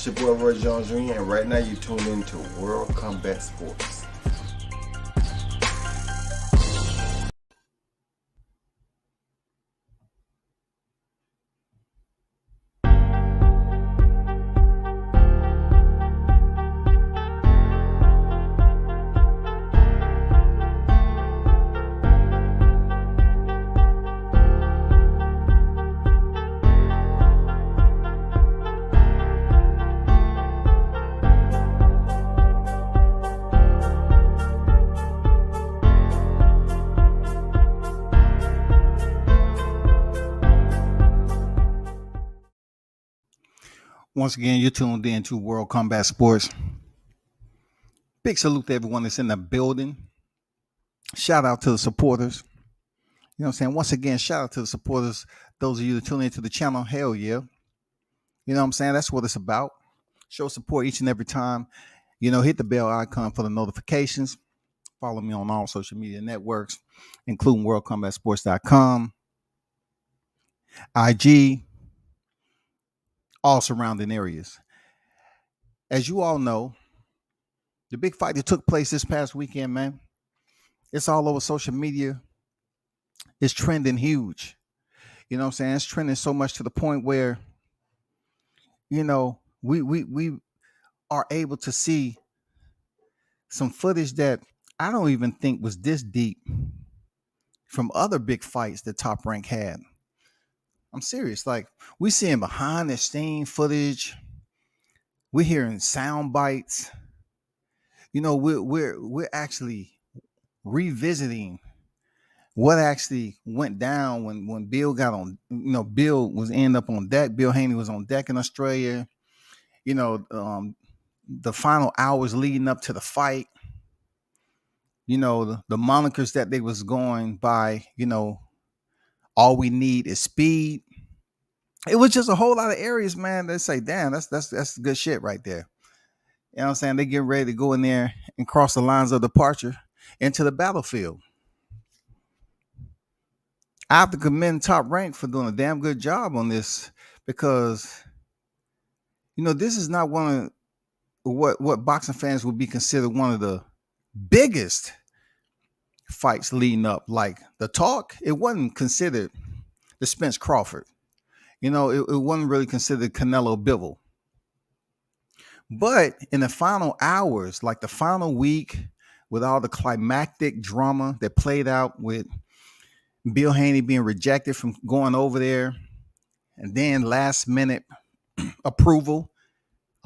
your boy Roy Jones Jr. and right now you tuned into World Combat Sports. Once again, you're tuned in to World Combat Sports. Big salute to everyone that's in the building. Shout out to the supporters. You know what I'm saying? Once again, shout out to the supporters. Those of you that tune into the channel, hell yeah. You know what I'm saying? That's what it's about. Show support each and every time. You know, hit the bell icon for the notifications. Follow me on all social media networks, including worldcombatsports.com, IG, all surrounding areas. As you all know, the big fight that took place this past weekend, man, it's all over social media. It's trending huge. You know what I'm saying? It's trending so much to the point where, you know, we are able to see some footage that I don't even think was this deep from other big fights that Top Rank had. I'm serious. Like, we seeing behind the scene footage. We're hearing sound bites. You know, we're actually revisiting what actually went down when Bill got on. You know, Bill was end up on deck. Bill Haney was on deck in Australia. You know, the final hours leading up to the fight. You know, the monikers that they was going by. You know, all we need is speed. It was just a whole lot of areas, man. They say, damn, that's good shit right there. You know what I'm saying? They get ready to go in there and cross the lines of departure into the battlefield. I have to commend Top Rank for doing a damn good job on this because, you know, this is not one of what boxing fans would be considered one of the biggest fights leading up. Like the talk, it wasn't considered the Spence Crawford. You know, it wasn't really considered Canelo Bivol. But in the final hours, like the final week, with all the climactic drama that played out with Bill Haney being rejected from going over there, and then last minute approval,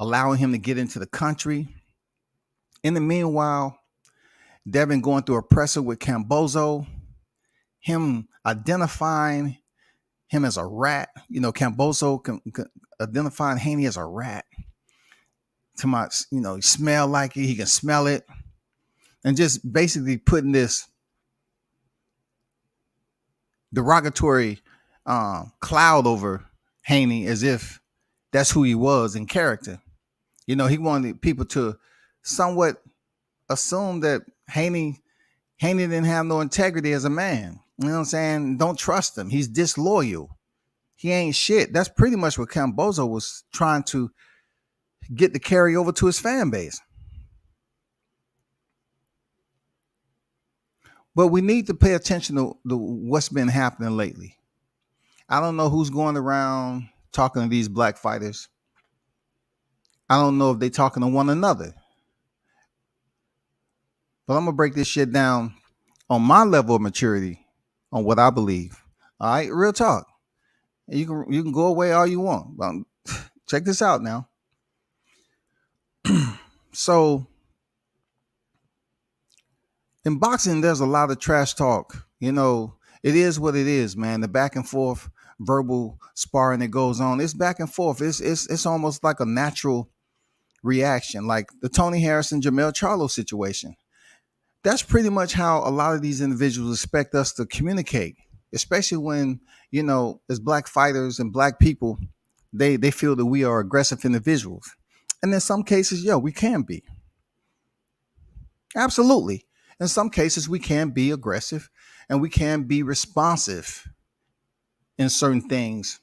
allowing him to get into the country. In the meanwhile, Devin going through a presser with Cambozo, him identifying him as a rat. You know, Cambozo identifying Haney as a rat. To my, you know, he smell like it, he can smell it, and just basically putting this derogatory cloud over Haney as if that's who he was in character. You know, he wanted people to somewhat assume that Haney didn't have no integrity as a man. You know what I'm saying? Don't trust him. He's disloyal. He ain't shit. That's pretty much what Cambozo was trying to get to carry over to his fan base. But we need to pay attention to what's been happening lately. I don't know who's going around talking to these black fighters. I don't know if they're talking to one another. But I'm going to break this shit down on my level of maturity on what I believe. All right, real talk. You can go away all you want. Check this out now. So in boxing, there's a lot of trash talk. You know, it is what it is, man. The back and forth verbal sparring that goes on. It's back and forth. It's almost like a natural reaction, like the Tony Harrison, Jamel Charlo situation. That's pretty much how a lot of these individuals expect us to communicate, especially when, you know, as black fighters and black people, they feel that we are aggressive individuals. And in some cases, yeah, we can be. Absolutely. In some cases, we can be aggressive and we can be responsive in certain things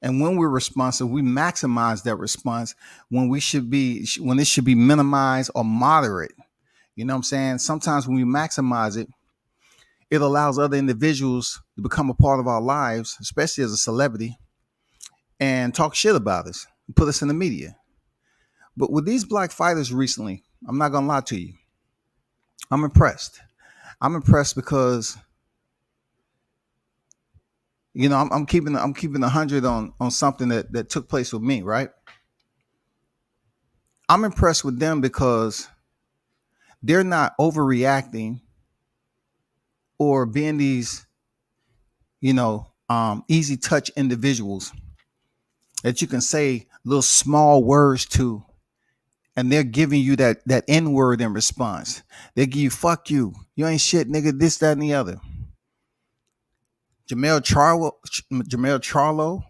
And when we're responsive, we maximize that response when it should be minimized or moderate. You know what I'm saying? Sometimes when we maximize it, it allows other individuals to become a part of our lives, especially as a celebrity, and talk shit about us, put us in the media. But with these black fighters recently, I'm not gonna lie to you, I'm impressed. I'm impressed because I'm keeping 100 on something that took place with me, right? I'm impressed with them because they're not overreacting or being these, easy touch individuals that you can say little small words to, and they're giving you that N word in response. They give you "fuck you," "you ain't shit, nigga," this, that, and the other. Jamel Charlo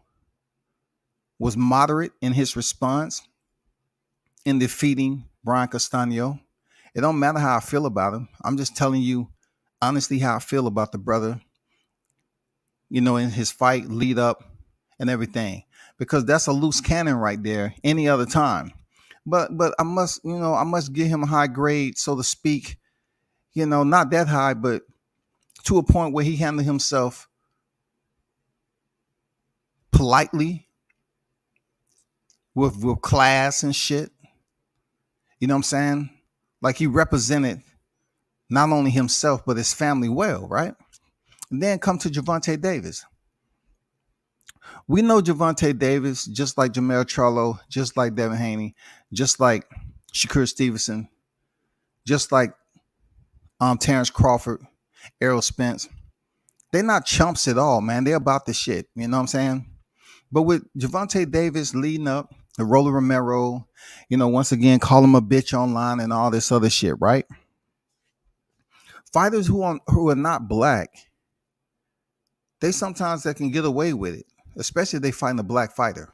was moderate in his response in defeating Brian Castano. It don't matter how I feel about him. I'm just telling you honestly how I feel about the brother, in his fight lead up and everything. Because that's a loose cannon right there any other time. But I must give him a high grade, so to speak, not that high, but to a point where he handled himself politely with class and shit. You know what I'm saying? Like he represented not only himself but his family well, right? And then come to Gervonta Davis. We know Gervonta Davis, just like Jamel Charlo, just like Devin Haney, just like Shakur Stevenson, just like Terrence Crawford, Errol Spence. They're not chumps at all, man. They're about the shit. You know what I'm saying? But with Gervonta Davis leading up, the Roller Romero, once again, call him a bitch online and all this other shit, right? Fighters who are not black, they sometimes they can get away with it, especially if they find a black fighter.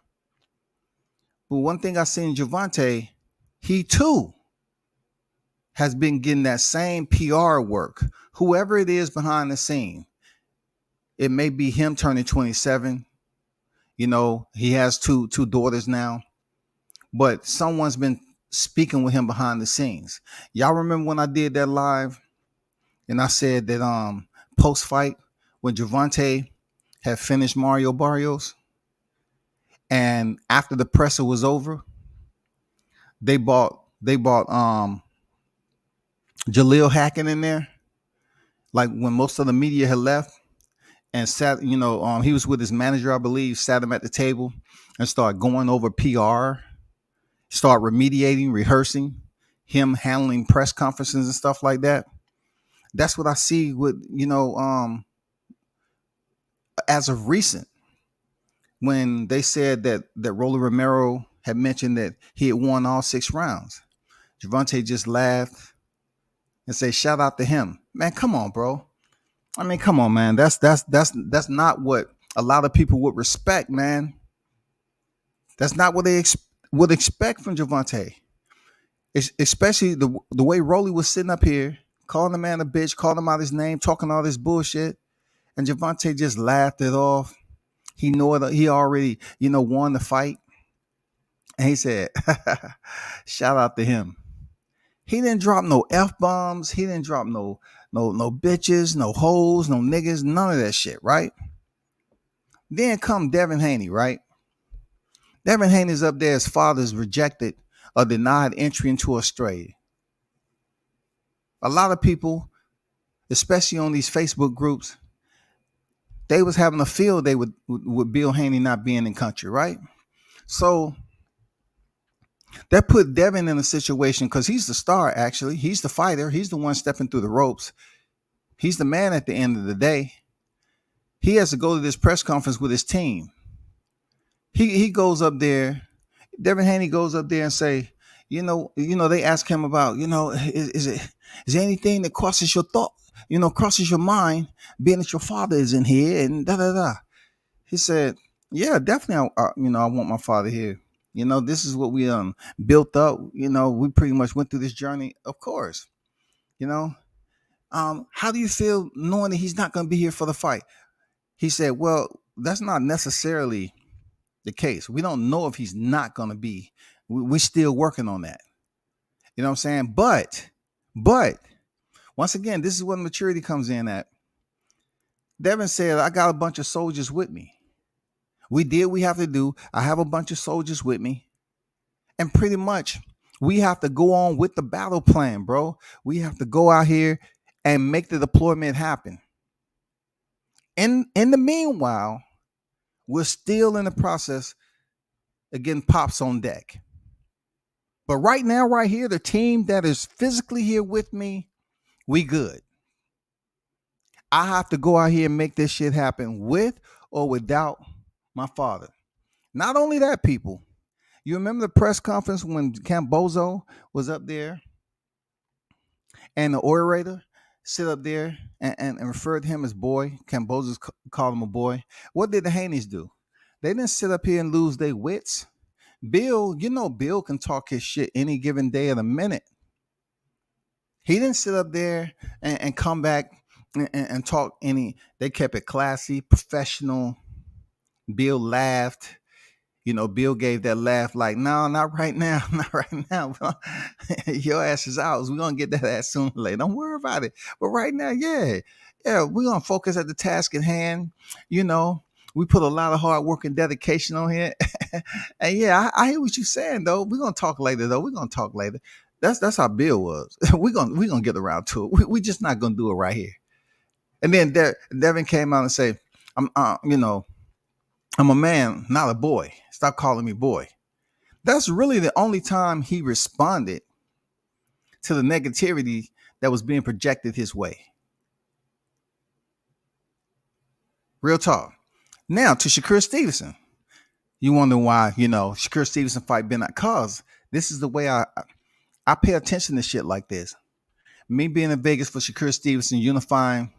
But one thing I seen Gervonta, he too has been getting that same PR work. Whoever it is behind the scene, it may be him turning 27. He has two daughters now, but someone's been speaking with him behind the scenes. Y'all remember when I did that live and I said that post fight when Gervonta had finished Mario Barrios, and after the presser was over, they bought Jaleel Hackett in there, like when most of the media had left, and sat, he was with his manager, I believe, sat him at the table and started going over PR, start remediating, rehearsing, him handling press conferences and stuff like that. That's what I see with, as of recent, when they said that Roller Romero had mentioned that he had won all 6 rounds. Gervonta just laughed and said, "Shout out to him, man. Come on, bro. I mean, come on, man. That's not what a lot of people would respect, man. That's not what they would expect from Gervonta. Especially the way Rolly was sitting up here, calling the man a bitch, calling him out his name, talking all this bullshit, and Gervonta just laughed it off. He knew it. He already, won the fight, and he said, "Shout out to him." He didn't drop no f bombs. He didn't drop no bitches, no hoes, no niggas, none of that shit, right? Then come Devin Haney, right? Devin Haney's up there. His father's rejected or denied entry into Australia. A lot of people, especially on these Facebook groups, they was having a field day with Bill Haney not being in country, right? So that put Devin in a situation because he's the star, actually. He's the fighter. He's the one stepping through the ropes. He's the man at the end of the day. He has to go to this press conference with his team. He goes up there. Devin Haney goes up there and say, they ask him about, is there anything that crosses your thought, crosses your mind, being that your father is in here and da da da. He said, "Yeah, definitely. I want my father here. This is what we built up. We pretty much went through this journey. Of course, how do you feel knowing that he's not going to be here for the fight?" He said, "Well, that's not necessarily the case. We don't know if he's not going to be. We're still working on that. You know what I'm saying? But once again, this is when maturity comes in at. Devin said, I got a bunch of soldiers with me. We did what we have to do. I have a bunch of soldiers with me. And pretty much we have to go on with the battle plan, bro. We have to go out here and make the deployment happen. In the meanwhile, we're still in the process of getting pops on deck. But right now, right here, the team that is physically here with me, we good. I have to go out here and make this shit happen with or without my father. Not only that, people. You remember the press conference when bozo was up there and the orator sit up there and referred to him as boy? Bozo called him a boy. What did the Haneys do? They didn't sit up here and lose their wits. Bill, Bill can talk his shit any given day of the minute. He didn't sit up there and come back and talk any. They kept it classy, professional. Bill laughed. Bill gave that laugh like, no, not right now. Not right now. Your ass is ours. We're going to get that ass sooner or later. Don't worry about it. But right now, yeah, we're going to focus at the task at hand. We put a lot of hard work and dedication on here. And yeah, I hear what you're saying, though. We're going to talk later, though. We're going to talk later. That's how Bill was. We're gonna get around to it. We just not going to do it right here. And then Devin came out and said, I'm a man, not a boy. Stop calling me boy. That's really the only time he responded to the negativity that was being projected his way. Real talk. Now to Shakur Stevenson. You wonder why, Shakur Stevenson fight Ben, cause this is the way I pay attention to shit like this. Me being in Vegas for Shakur Stevenson, unifying,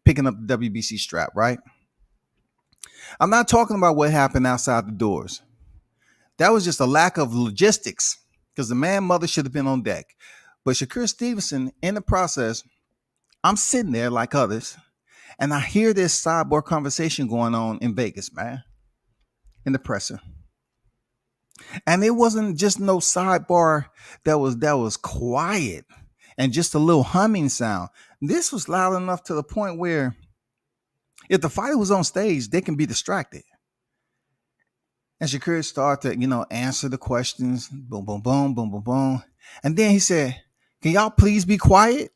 picking up the WBC strap, right? I'm not talking about what happened outside the doors. That was just a lack of logistics because the man mother should have been on deck. But Shakur Stevenson, in the process, I'm sitting there like others, and I hear this sidebar conversation going on in Vegas, man, in the presser. And it wasn't just no sidebar that was quiet and just a little humming sound. This was loud enough to the point where if the fighter was on stage, they can be distracted. And Shakur started to, answer the questions. Boom, boom, boom, boom, boom, boom. And then he said, can y'all please be quiet?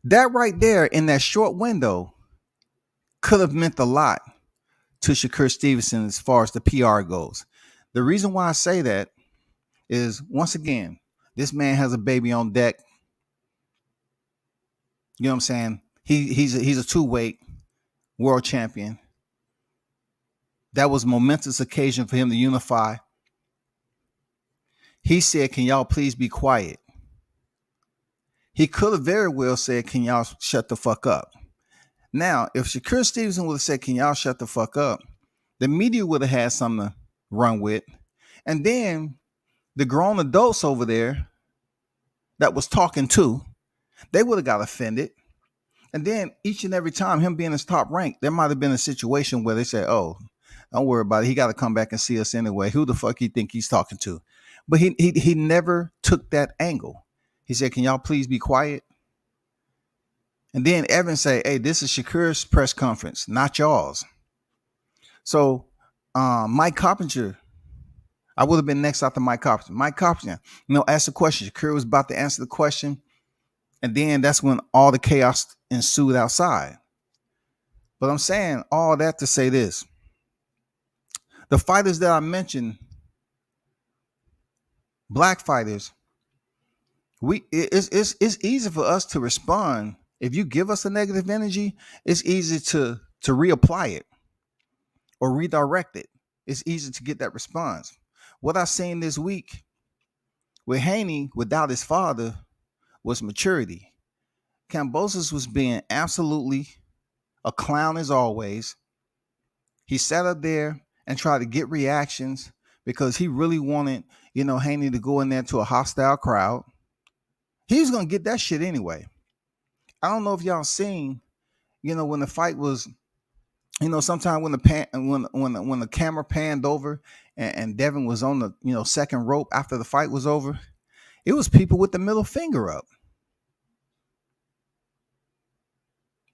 That right there in that short window could have meant a lot to Shakur Stevenson as far as the PR goes. The reason why I say that is, once again, this man has a baby on deck. You know what I'm saying? He's a two-weight world champion. That was a momentous occasion for him to unify. He said, can y'all please be quiet? He could have very well said, can y'all shut the fuck up? Now, if Shakur Stevenson would have said, can y'all shut the fuck up? The media would have had something to run with. And then the grown adults over there that was talking to, they would have got offended. And then each and every time, him being his top rank, there might have been a situation where they said, oh, don't worry about it. He got to come back and see us anyway. Who the fuck you think he's talking to? But he never took that angle. He said, can y'all please be quiet? And then Evan say, hey, this is Shakur's press conference, not y'all's. So Mike Carpenter, I would have been next after Mike Carpenter. Mike Carpenter, asked the question. Shakur was about to answer the question. And then that's when all the chaos ensued outside. But I'm saying all that to say this. The fighters that I mentioned, black fighters, it's easy for us to respond. If you give us a negative energy, it's easy to reapply it or redirect it. It's easy to get that response. What I seen this week with Haney without his father was maturity. Kambosos was being absolutely a clown as always. He sat up there and tried to get reactions because he really wanted, Haney to go in there to a hostile crowd. He was going to get that shit anyway. I don't know if y'all seen, when the fight was Sometimes when the camera panned over and Devin was on the second rope after the fight was over, it was people with the middle finger up.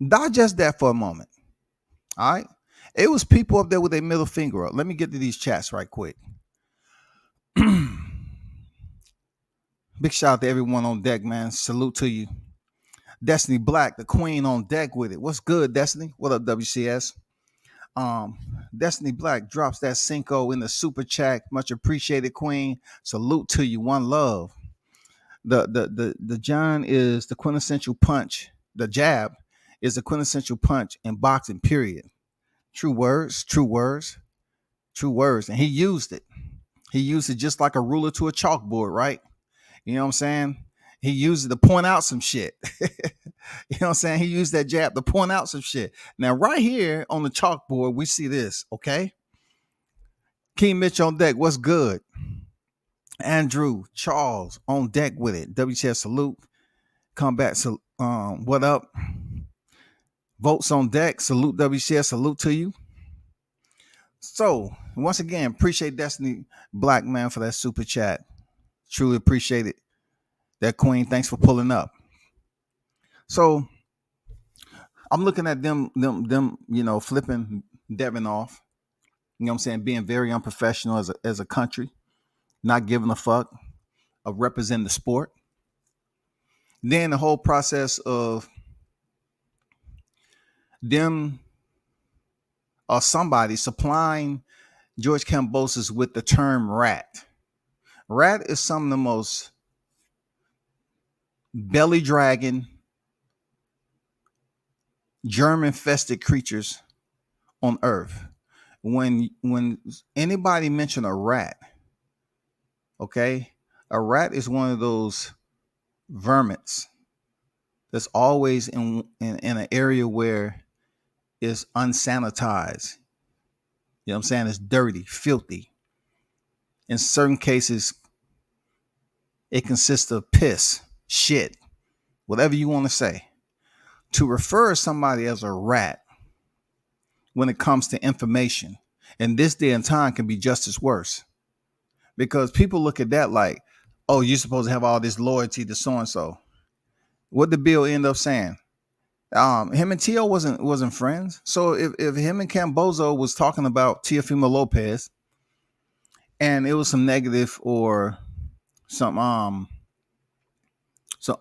Digest that for a moment. All right. It was people up there with their middle finger up. Let me get to these chats right quick. Big shout out to everyone on deck, man. Salute to you. Destiny Black, the queen on deck with it. What's good, Destiny? What up, WCS? Um, Destiny Black drops that Cinco in the super chat. Much appreciated, Queen. Salute to you. One love. The John is the quintessential punch. The jab is the quintessential punch in boxing, period. True words, true words, true words. And he used it. He used it just like a ruler to a chalkboard, right? You know what I'm saying? He used it to point out some shit. You know what I'm saying? He used that jab to point out some shit. Now, right here on the chalkboard, we see this, okay? King Mitch on deck. What's good? Andrew Charles on deck with it. WTS salute. Combat what up? Votes on deck. Salute WCS. Salute to you. So once again, appreciate Destiny Black, man, for that super chat. Truly appreciate it. That queen, thanks for pulling up. So I'm looking at them, flipping Devin off. You know what I'm saying? Being very unprofessional as a country, not giving a fuck of representing the sport. Then the whole process of them or somebody supplying George Kambosos with the term rat. Rat is some of the most belly dragging, germ infested creatures on earth. When anybody mention a rat, okay, a rat is one of those vermins that's always in an area where it's unsanitized. You know what I'm saying? It's dirty, filthy. In certain cases, it consists of piss, shit, whatever you want to say. To refer somebody as a rat when it comes to information in this day and time can be just as worse. Because people look at that like, oh, you're supposed to have all this loyalty to so-and-so. What did Bill end up saying? Him and Tio wasn't friends. So if him and Cambozo was talking about Teofimo Lopez and it was some negative or some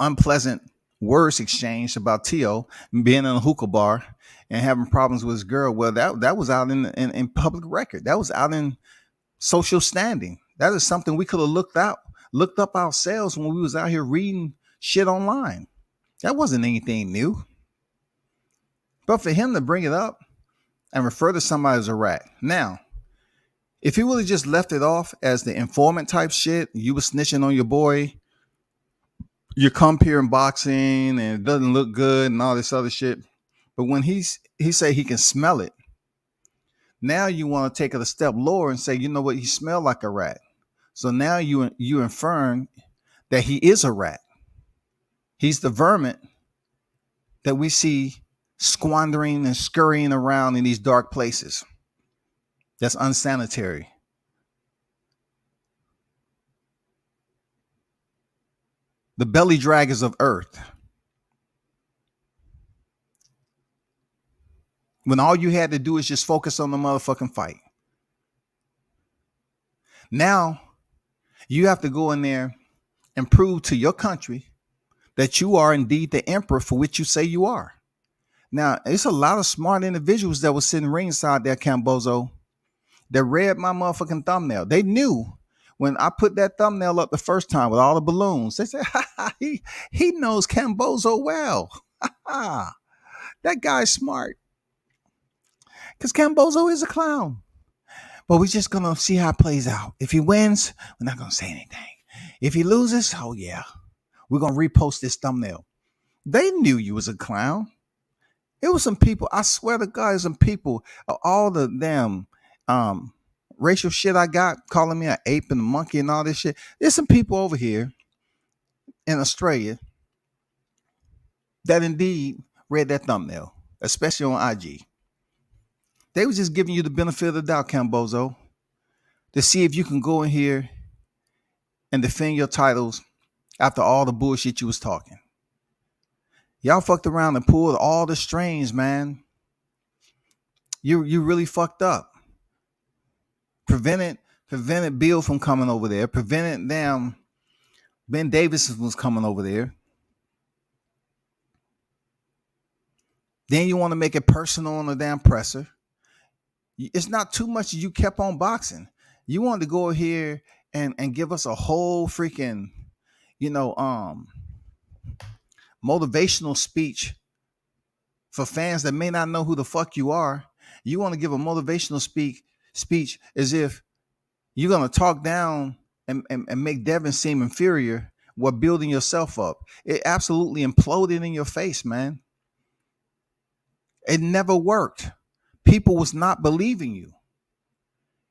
unpleasant words exchanged about Tio being in a hookah bar and having problems with his girl, well, that was out in public record. That was out in social standing. That is something we could have looked up ourselves when we was out here reading shit online. That wasn't anything new. But for him to bring it up and refer to somebody as a rat. Now, if he would have just left it off as the informant type shit, you were snitching on your boy, you come here in boxing and it doesn't look good and all this other shit. But when he say he can smell it, now you want to take it a step lower and say, you know what, he smelled like a rat. So now you inferring that he is a rat. He's the vermin that we see squandering and scurrying around in these dark places. That's unsanitary. The belly draggers of earth. When all you had to do is just focus on the motherfucking fight. Now you have to go in there and prove to your country that you are indeed the emperor for which you say you are. Now, it's a lot of smart individuals that were sitting ringside there, Cambozo, that read my motherfucking thumbnail. They knew when I put that thumbnail up the first time with all the balloons. They said, he knows Cambozo well. That guy's smart. Because Cambozo is a clown. But we're just going to see how it plays out. If he wins, we're not going to say anything. If he loses, oh yeah, we're going to repost this thumbnail. They knew you was a clown. It was some people, I swear to God, some people, all the damn racial shit I got, calling me an ape and a monkey and all this shit. There's some people over here in Australia that indeed read that thumbnail, especially on IG. They was just giving you the benefit of the doubt, Cambozo, to see if you can go in here and defend your titles after all the bullshit you was talking. Y'all fucked around and pulled all the strings, man. You really fucked up. Prevented Bill from coming over there. Prevented them. Ben Davis was coming over there. Then you want to make it personal on the damn presser. It's not too much you kept on boxing. You wanted to go here and give us a whole freaking, motivational speech for fans that may not know who the fuck you are. You want to give a motivational speech as if you're going to talk down and make Devin seem inferior while building yourself up. It absolutely imploded in your face, man. It never worked. People was not believing you.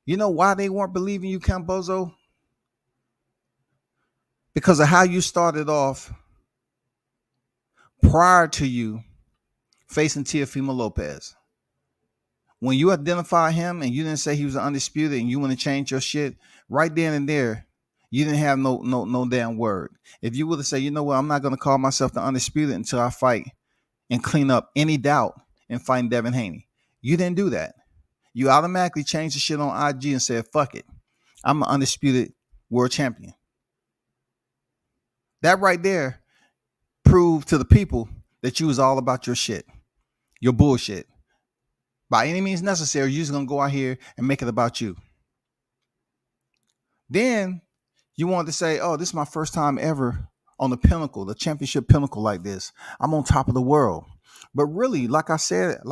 You know why they weren't believing you, Cambozo? Because of how you started off prior to you facing Teofimo Lopez. When you identify him and you didn't say he was undisputed and you want to change your shit, right then and there, you didn't have no damn word. If you would have said, you know what, I'm not going to call myself the undisputed until I fight and clean up any doubt in fighting Devin Haney. You didn't do that. You automatically changed the shit on IG and said, fuck it. I'm an undisputed world champion. That right there proved to the people that you was all about your shit, your bullshit. By any means necessary, you're just going to go out here and make it about you. Then you wanted to say, oh, this is my first time ever on the pinnacle, the championship pinnacle like this. I'm on top of the world. But really, like I said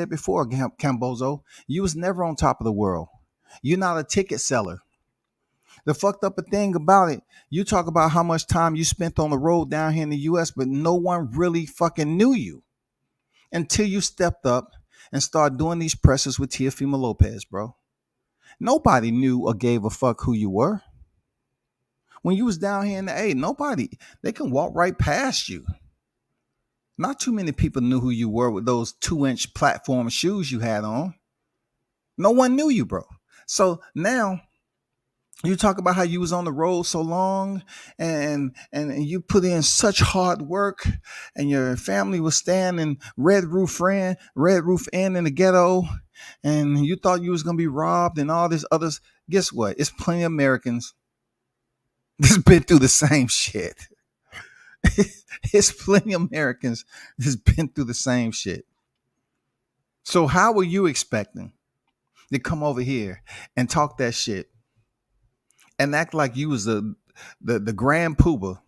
before, Cambozo, you was never on top of the world. You're not a ticket seller. The fucked up thing about it, you talk about how much time you spent on the road down here in the U.S., but no one really fucking knew you until you stepped up and started doing these presses with Teofimo Lopez, bro. Nobody knew or gave a fuck who you were. When you was down here in the A, they can walk right past you. Not too many people knew who you were with those 2-inch platform shoes you had on. No one knew you, bro. So now you talk about how you was on the road so long and you put in such hard work and your family was staying in Red Roof Inn in the ghetto and you thought you was going to be robbed and all this others. Guess what? It's plenty of Americans that's been through the same shit. It's plenty of Americans that's been through the same shit. So how were you expecting to come over here and talk that shit and act like you was the grand poobah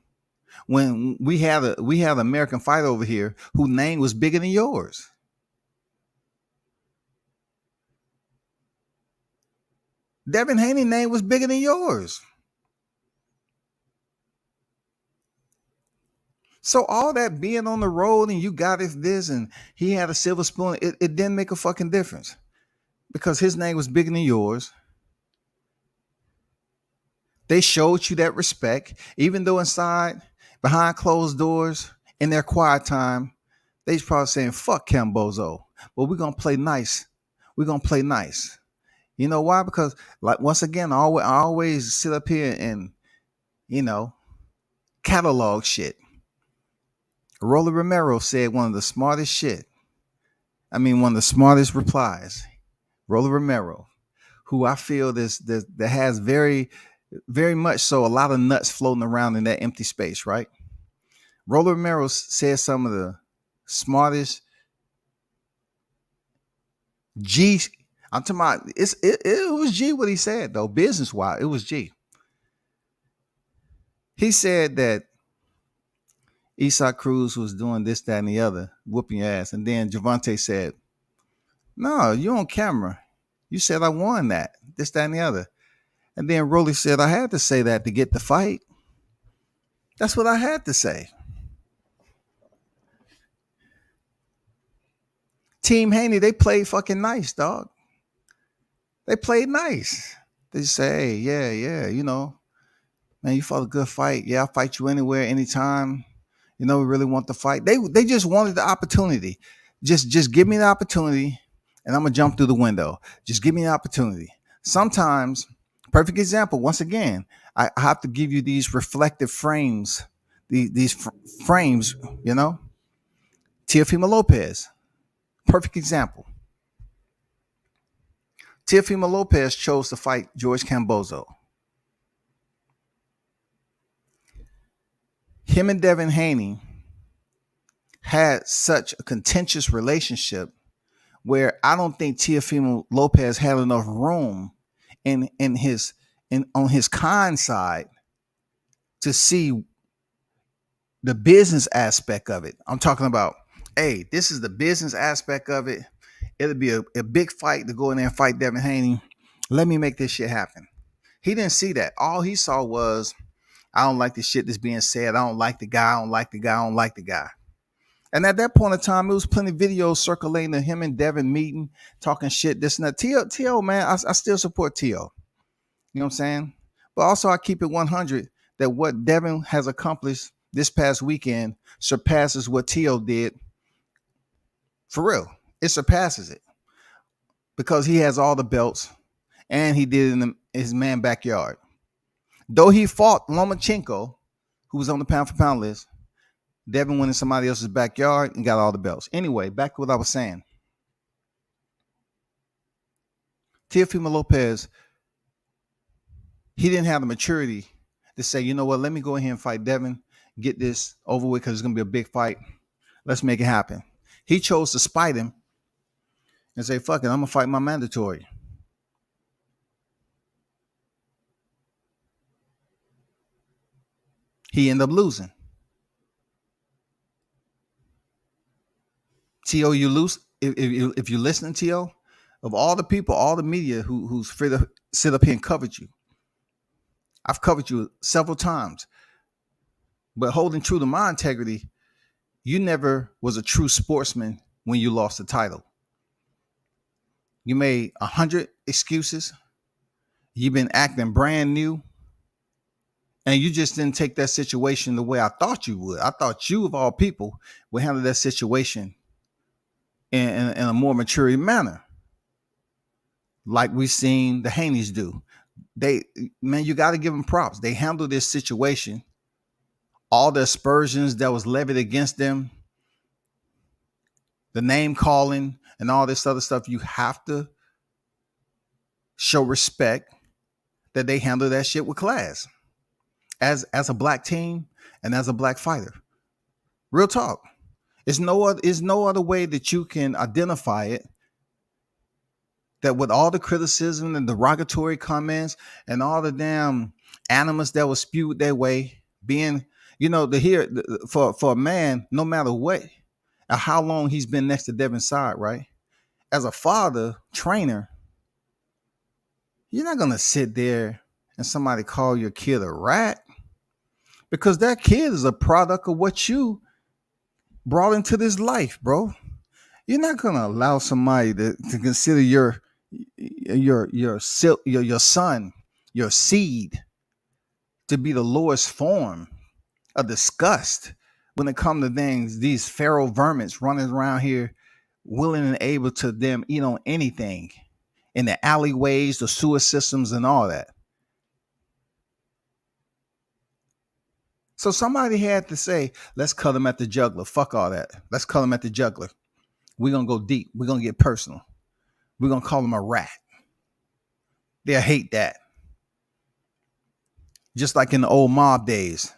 when we had an American fighter over here whose name was bigger than yours? Devin Haney's name was bigger than yours. So all that being on the road and you got this and he had a silver spoon, it didn't make a fucking difference because his name was bigger than yours. They showed you that respect, even though inside, behind closed doors, in their quiet time, they's probably saying, fuck Cambozo. But we're going to play nice. We're going to play nice. You know why? Because, like, once again, I always sit up here and, catalog shit. Rolly Romero said one of the smartest replies. Rolly Romero, who I feel that has very, very much so a lot of nuts floating around in that empty space, right? Rolly Romero said some of the smartest G. I'm talking about it was G what he said though, business wise, it was G. He said that Isaac Cruz was doing this, that, and the other, whooping your ass. And then Javante said, no, you on camera. You said I won that, this, that, and the other. And then Rolly said, I had to say that to get the fight. That's what I had to say. Team Haney, they played fucking nice, dog. They played nice. They just say, hey, yeah, man, you fought a good fight. Yeah, I'll fight you anywhere, anytime. We really want the fight. They just wanted the opportunity. Just give me the opportunity and I'm gonna jump through the window. Just give me an opportunity. Sometimes, perfect example. Once again, I have to give you these reflective frames, these frames. You know, Teofimo Lopez, perfect example. Teofimo Lopez chose to fight George Cambozo. Him and Devin Haney had such a contentious relationship where I don't think Teofimo Lopez had enough room in his in on his con side to see the business aspect of it. I'm talking about, hey, this is the business aspect of it. It'll be a big fight to go in there and fight Devin Haney. Let me make this shit happen. He didn't see that. All he saw was, I don't like the shit that's being said. I don't like the guy. I don't like the guy. I don't like the guy. And at that point in time, it was plenty of videos circulating of him and Devin meeting, talking shit, this and that. T.O., man, I still support T.O. You know what I'm saying? But also, I keep it 100 that what Devin has accomplished this past weekend surpasses what T.O. did. For real. It surpasses it. Because he has all the belts and he did it in his man backyard. Though he fought Lomachenko, who was on the pound for pound list, Devin went in somebody else's backyard and got all the belts. Anyway, back to what I was saying. Teofimo Lopez, he didn't have the maturity to say, you know what, let me go ahead and fight Devin, get this over with because it's going to be a big fight. Let's make it happen. He chose to spite him and say, fuck it, I'm going to fight my mandatory. He ended up losing. T.O., you lose. If you're listening, T.O., of all the people, all the media who's free to sit up here and covered you, I've covered you several times. But holding true to my integrity, you never was a true sportsman when you lost the title. You made 100 excuses. You've been acting brand new. And you just didn't take that situation the way I thought you would. I thought you, of all people, would handle that situation in a more mature manner, like we've seen the Haneys do. Man, you got to give them props. They handled this situation. All the aspersions that was levied against them, the name calling and all this other stuff, you have to show respect that they handle that shit with class as a black team and as a black fighter. Real talk. It's no other way that you can identify it, that with all the criticism and derogatory comments and all the damn animus that was spewed their way, being, for a man, no matter what, or how long he's been next to Devin's side, right? As a father, trainer, you're not going to sit there and somebody call your kid a rat, because that kid is a product of what you brought into this life, bro. You're not going to allow somebody to consider your son, your seed, to be the lowest form of disgust when it comes to these feral vermins running around here, willing and able to them eat on anything in the alleyways, the sewer systems, and all that. So somebody had to say, let's cut him at the jugular. Fuck all that. Let's cut him at the jugular. We're going to go deep. We're going to get personal. We're going to call him a rat. They'll hate that. Just like in the old mob days.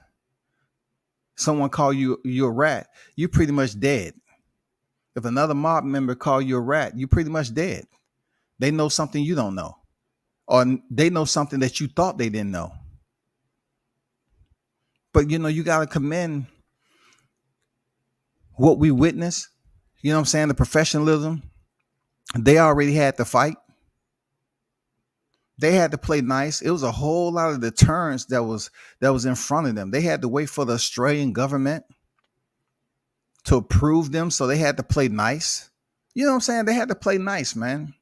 Someone call you a rat, you're pretty much dead. If another mob member call you a rat, you're pretty much dead. They know something you don't know. Or they know something that you thought they didn't know. But, you got to commend what we witnessed. You know what I'm saying? The professionalism. They already had to fight. They had to play nice. It was a whole lot of deterrence that was in front of them. They had to wait for the Australian government to approve them, so they had to play nice. You know what I'm saying? They had to play nice, man.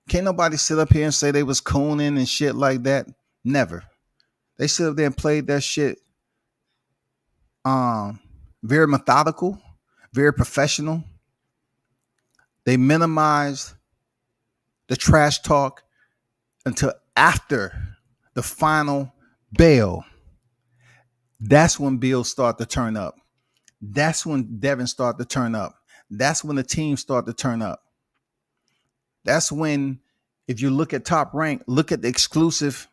Can't nobody sit up here and say they was cooning and shit like that. Never. They sit up there and played that shit very methodical, very professional. They minimized the trash talk until after the final bell. That's when Bill started to turn up. That's when Devin started to turn up. That's when the team started to turn up. That's when, if you look at Top Rank, look at the exclusive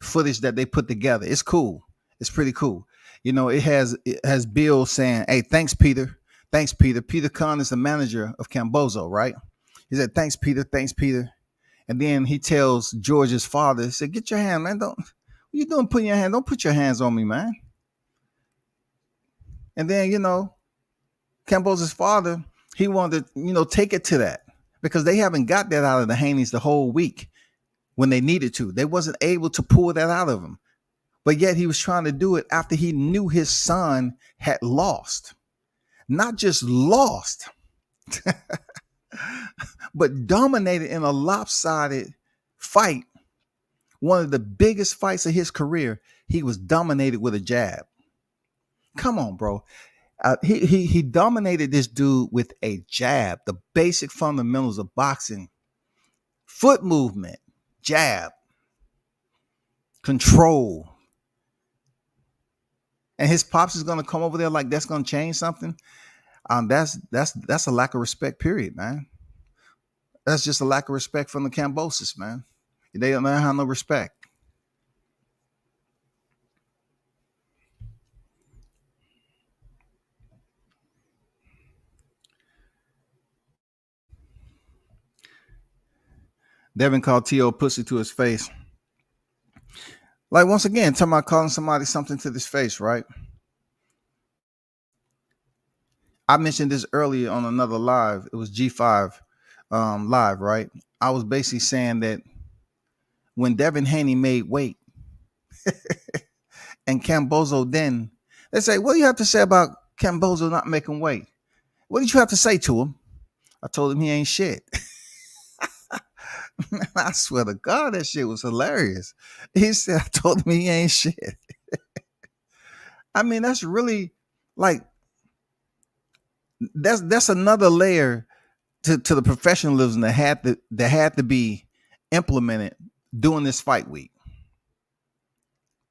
footage that they put together. It's cool. It's pretty cool. It has Bill saying, "Hey, thanks, Peter. Thanks, Peter." Peter Khan is the manager of Cambozo, right? He said, "Thanks, Peter. Thanks, Peter." And then he tells George's father, he said, "Get your hand, man. Don't, what you doing putting your hand? Don't put your hands on me, man." And then, Camboza's father, he wanted to, take it to that because they haven't got that out of the Haneys the whole week when they needed to. They wasn't able to pull that out of him. But yet he was trying to do it after he knew his son had lost. Not just lost, but dominated in a lopsided fight. One of the biggest fights of his career, he was dominated with a jab. Come on, bro. He dominated this dude with a jab. The basic fundamentals of boxing: foot movement, jab, control. And his pops is gonna come over there like that's gonna change something. That's a lack of respect. Period, man. That's just a lack of respect from the Cambosis, man. They don't have no respect. Devin called T.O. pussy to his face. Like, once again, talking about calling somebody something to this face, right? I mentioned this earlier on another live. It was G5 live, right? I was basically saying that when Devin Haney made weight and Cambozo then, they say, "What do you have to say about Cambozo not making weight? What did you have to say to him?" I told him he ain't shit. I swear to God, that shit was hilarious. He said, "I told him he ain't shit." I mean, that's really like that's another layer to the professionalism that had to be implemented during this fight week.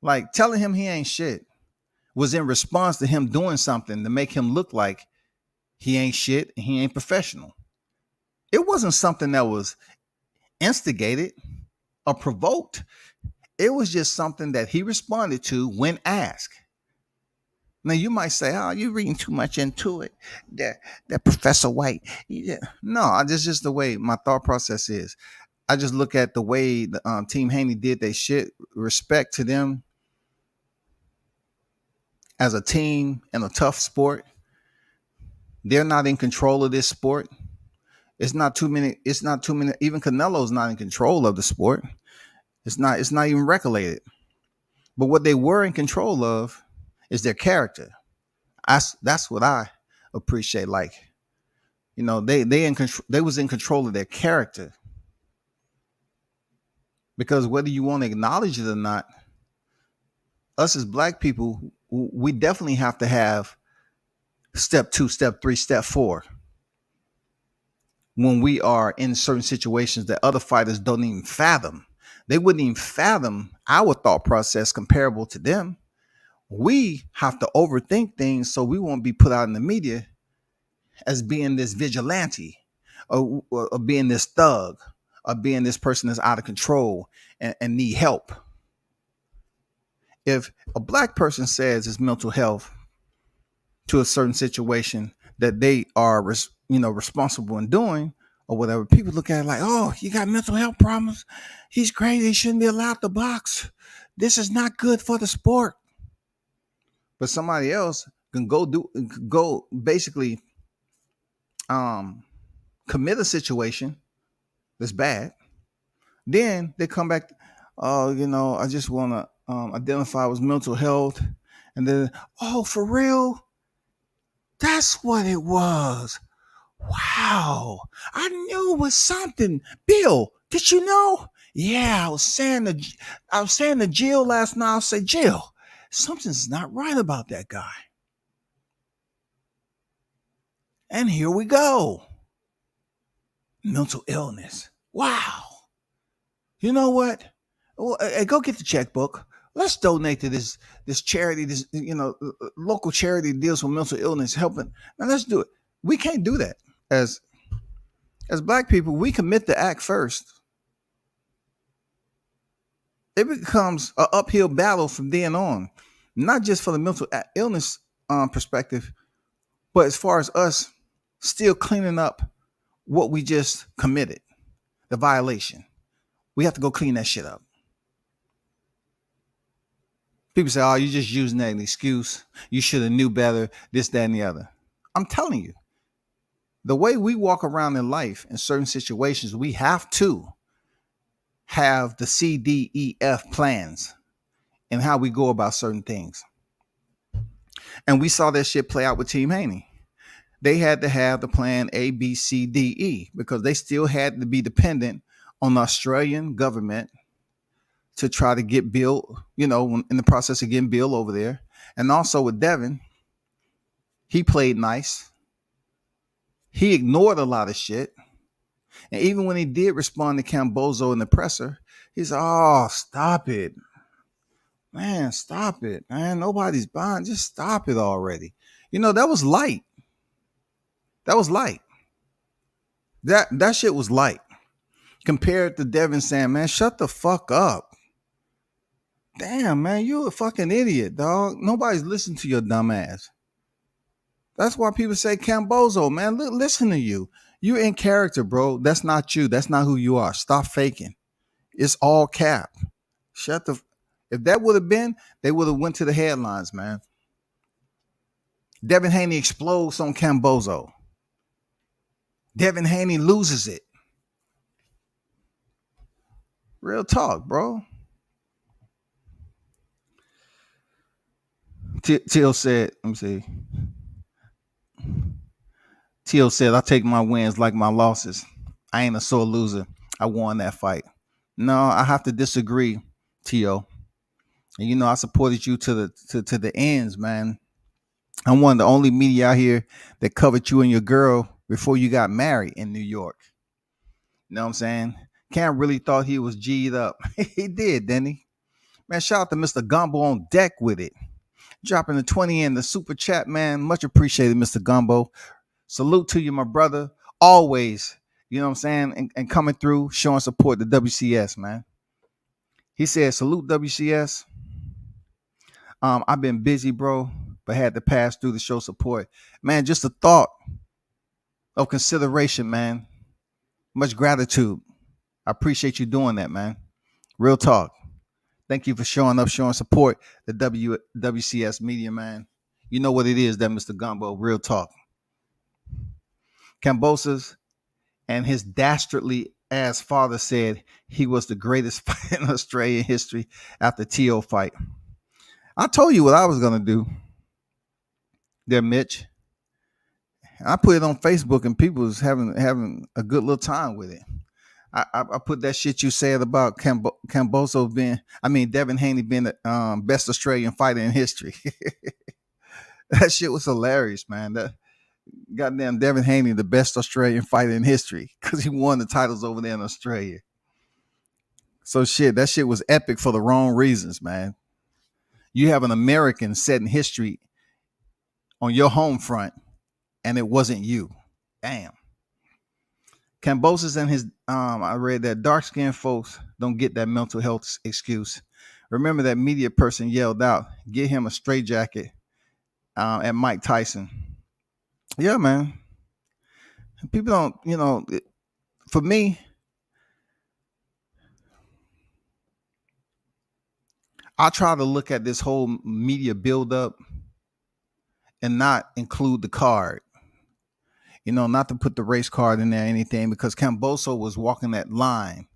Like, telling him he ain't shit was in response to him doing something to make him look like he ain't shit and he ain't professional. It wasn't something that was instigated or provoked. It was just something that he responded to when asked. Now you might say, "Oh, you're reading too much into it." That Professor White. Yeah. No, that's just the way my thought process is. I just look at the way the Team Haney did their shit. Respect to them as a team in a tough sport. They're not in control of this sport. It's not too many. It's not too many. Even Canelo's not in control of the sport. It's not. It's not even regulated. But what they were in control of is their character. That's what I appreciate. Like, they in control. They was in control of their character. Because whether you want to acknowledge it or not, us as black people, we definitely have to have step 2, step 3, step 4 when we are in certain situations that other fighters don't even fathom. They wouldn't even fathom our thought process comparable to them. We have to overthink things so we won't be put out in the media as being this vigilante or being this thug or being this person that's out of control and need help. If a black person says it's mental health to a certain situation that they are responsible in doing or whatever, people look at it like, "Oh, you got mental health problems, he's crazy, he shouldn't be allowed to box, this is not good for the sport." But somebody else can go basically commit a situation that's bad, then they come back, "Oh, I just want to identify with mental health," and then, "Oh, for real, that's what it was. Wow, I knew it was something. Bill, did you know?" "Yeah, I was saying to Jill last night." I'll say, "Jill, something's not right about that guy." And here we go. mental illness. Wow. You know what? Well, hey, go get the checkbook. Let's donate to this charity, this local charity that deals with mental illness, helping. Now let's do it. We can't do that as black people. We commit the act first. It becomes an uphill battle from then on, not just for the mental illness perspective, but as far as us still cleaning up what we just committed, the violation. We have to go clean that shit up. People say, "Oh, you're just using that as an excuse. You should have knew better. This, that, and the other." I'm telling you, the way we walk around in life in certain situations, we have to have the CDEF plans and how we go about certain things. And we saw that shit play out with Team Haney. They had to have the plan A, B, C, D, E because they still had to be dependent on the Australian government to try to get Bill, in the process of getting Bill over there. And also with Devin, he played nice. He ignored a lot of shit. And even when he did respond to Bozo in the presser, he's, "Oh, stop it. Man, stop it, man. Nobody's buying. Just stop it already." That was light. That was light. That shit was light. Compared to Devin saying, "Man, shut the fuck up. Damn, man, you a fucking idiot, dog. Nobody's listening to your dumb ass." That's why people say Bozo, man. Listen to you. You're in character, bro. That's not you. That's not who you are. Stop faking. It's all cap. If that would have been, they would have went to the headlines, man. Devin Haney explodes on Bozo. Devin Haney loses it. Real talk, bro. Teal said, let me see. Teal said, "I take my wins like my losses. I ain't a sore loser. I won that fight." No, I have to disagree, Teal. And I supported you to the ends, man. I'm one of the only media out here that covered you and your girl before you got married in New York. You know what I'm saying? Cam really thought he was G'd up. He did, didn't he? Man, shout out to Mr. Gumbo on deck with it. Dropping the 20 in the super chat, man. Much appreciated, Mr. Gumbo. Salute to you, my brother. Always, you know what I'm saying? And coming through, showing support to WCS, man. He said, "Salute WCS. I've been busy, bro, but had to pass through to show support." Man, just a thought of consideration, man. Much gratitude. I appreciate you doing that, man. Real talk. Thank you for showing up, showing support. The WCS media, man. You know what it is, that Mr. Gumbo. Real talk. Kambosos and his dastardly ass father said he was the greatest fight in Australian history after T.O. fight. I told you what I was going to do there, Mitch. I put it on Facebook and people was having a good little time with it. I put that shit you said about Devin Haney being the best Australian fighter in history. That shit was hilarious, man. That goddamn Devin Haney, the best Australian fighter in history, because he won the titles over there in Australia. So that shit was epic for the wrong reasons, man. You have an American setting history on your home front, and it wasn't you. Damn. Kambosos and his I read that dark-skinned folks don't get that mental health excuse. Remember that media person yelled out, "Get him a straitjacket," at Mike Tyson. Yeah, man. People don't, for me, I try to look at this whole media buildup and not include the card. Not to put the race card in there or anything, because Kambosos was walking that line.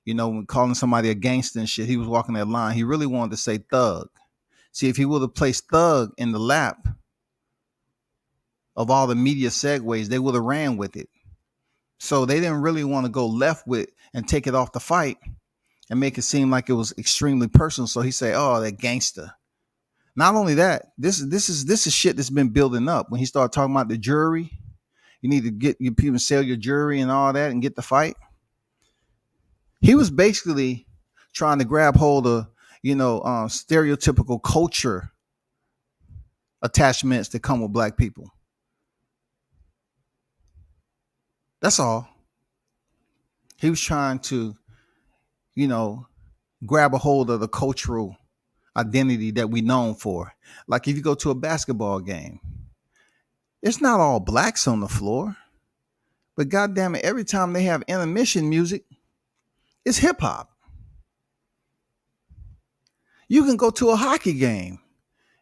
When calling somebody a gangster and shit, he was walking that line. He really wanted to say thug. See, if he would have placed thug in the lap of all the media segues, they would have ran with it. So they didn't really want to go left with and take it off the fight and make it seem like it was extremely personal. So he said, "Oh, that gangster." Not only that, this is shit that's been building up. When he started talking about the jury, You need to get your people sell your jewelry and all that and get the fight. He was basically trying to grab hold of, stereotypical culture attachments that come with black people. That's all. He was trying to, you know, grab a hold of the cultural identity that we known for. Like if you go to a basketball game, it's not all blacks on the floor, but goddamn it, every time they have intermission music, it's hip hop. You can go to a hockey game.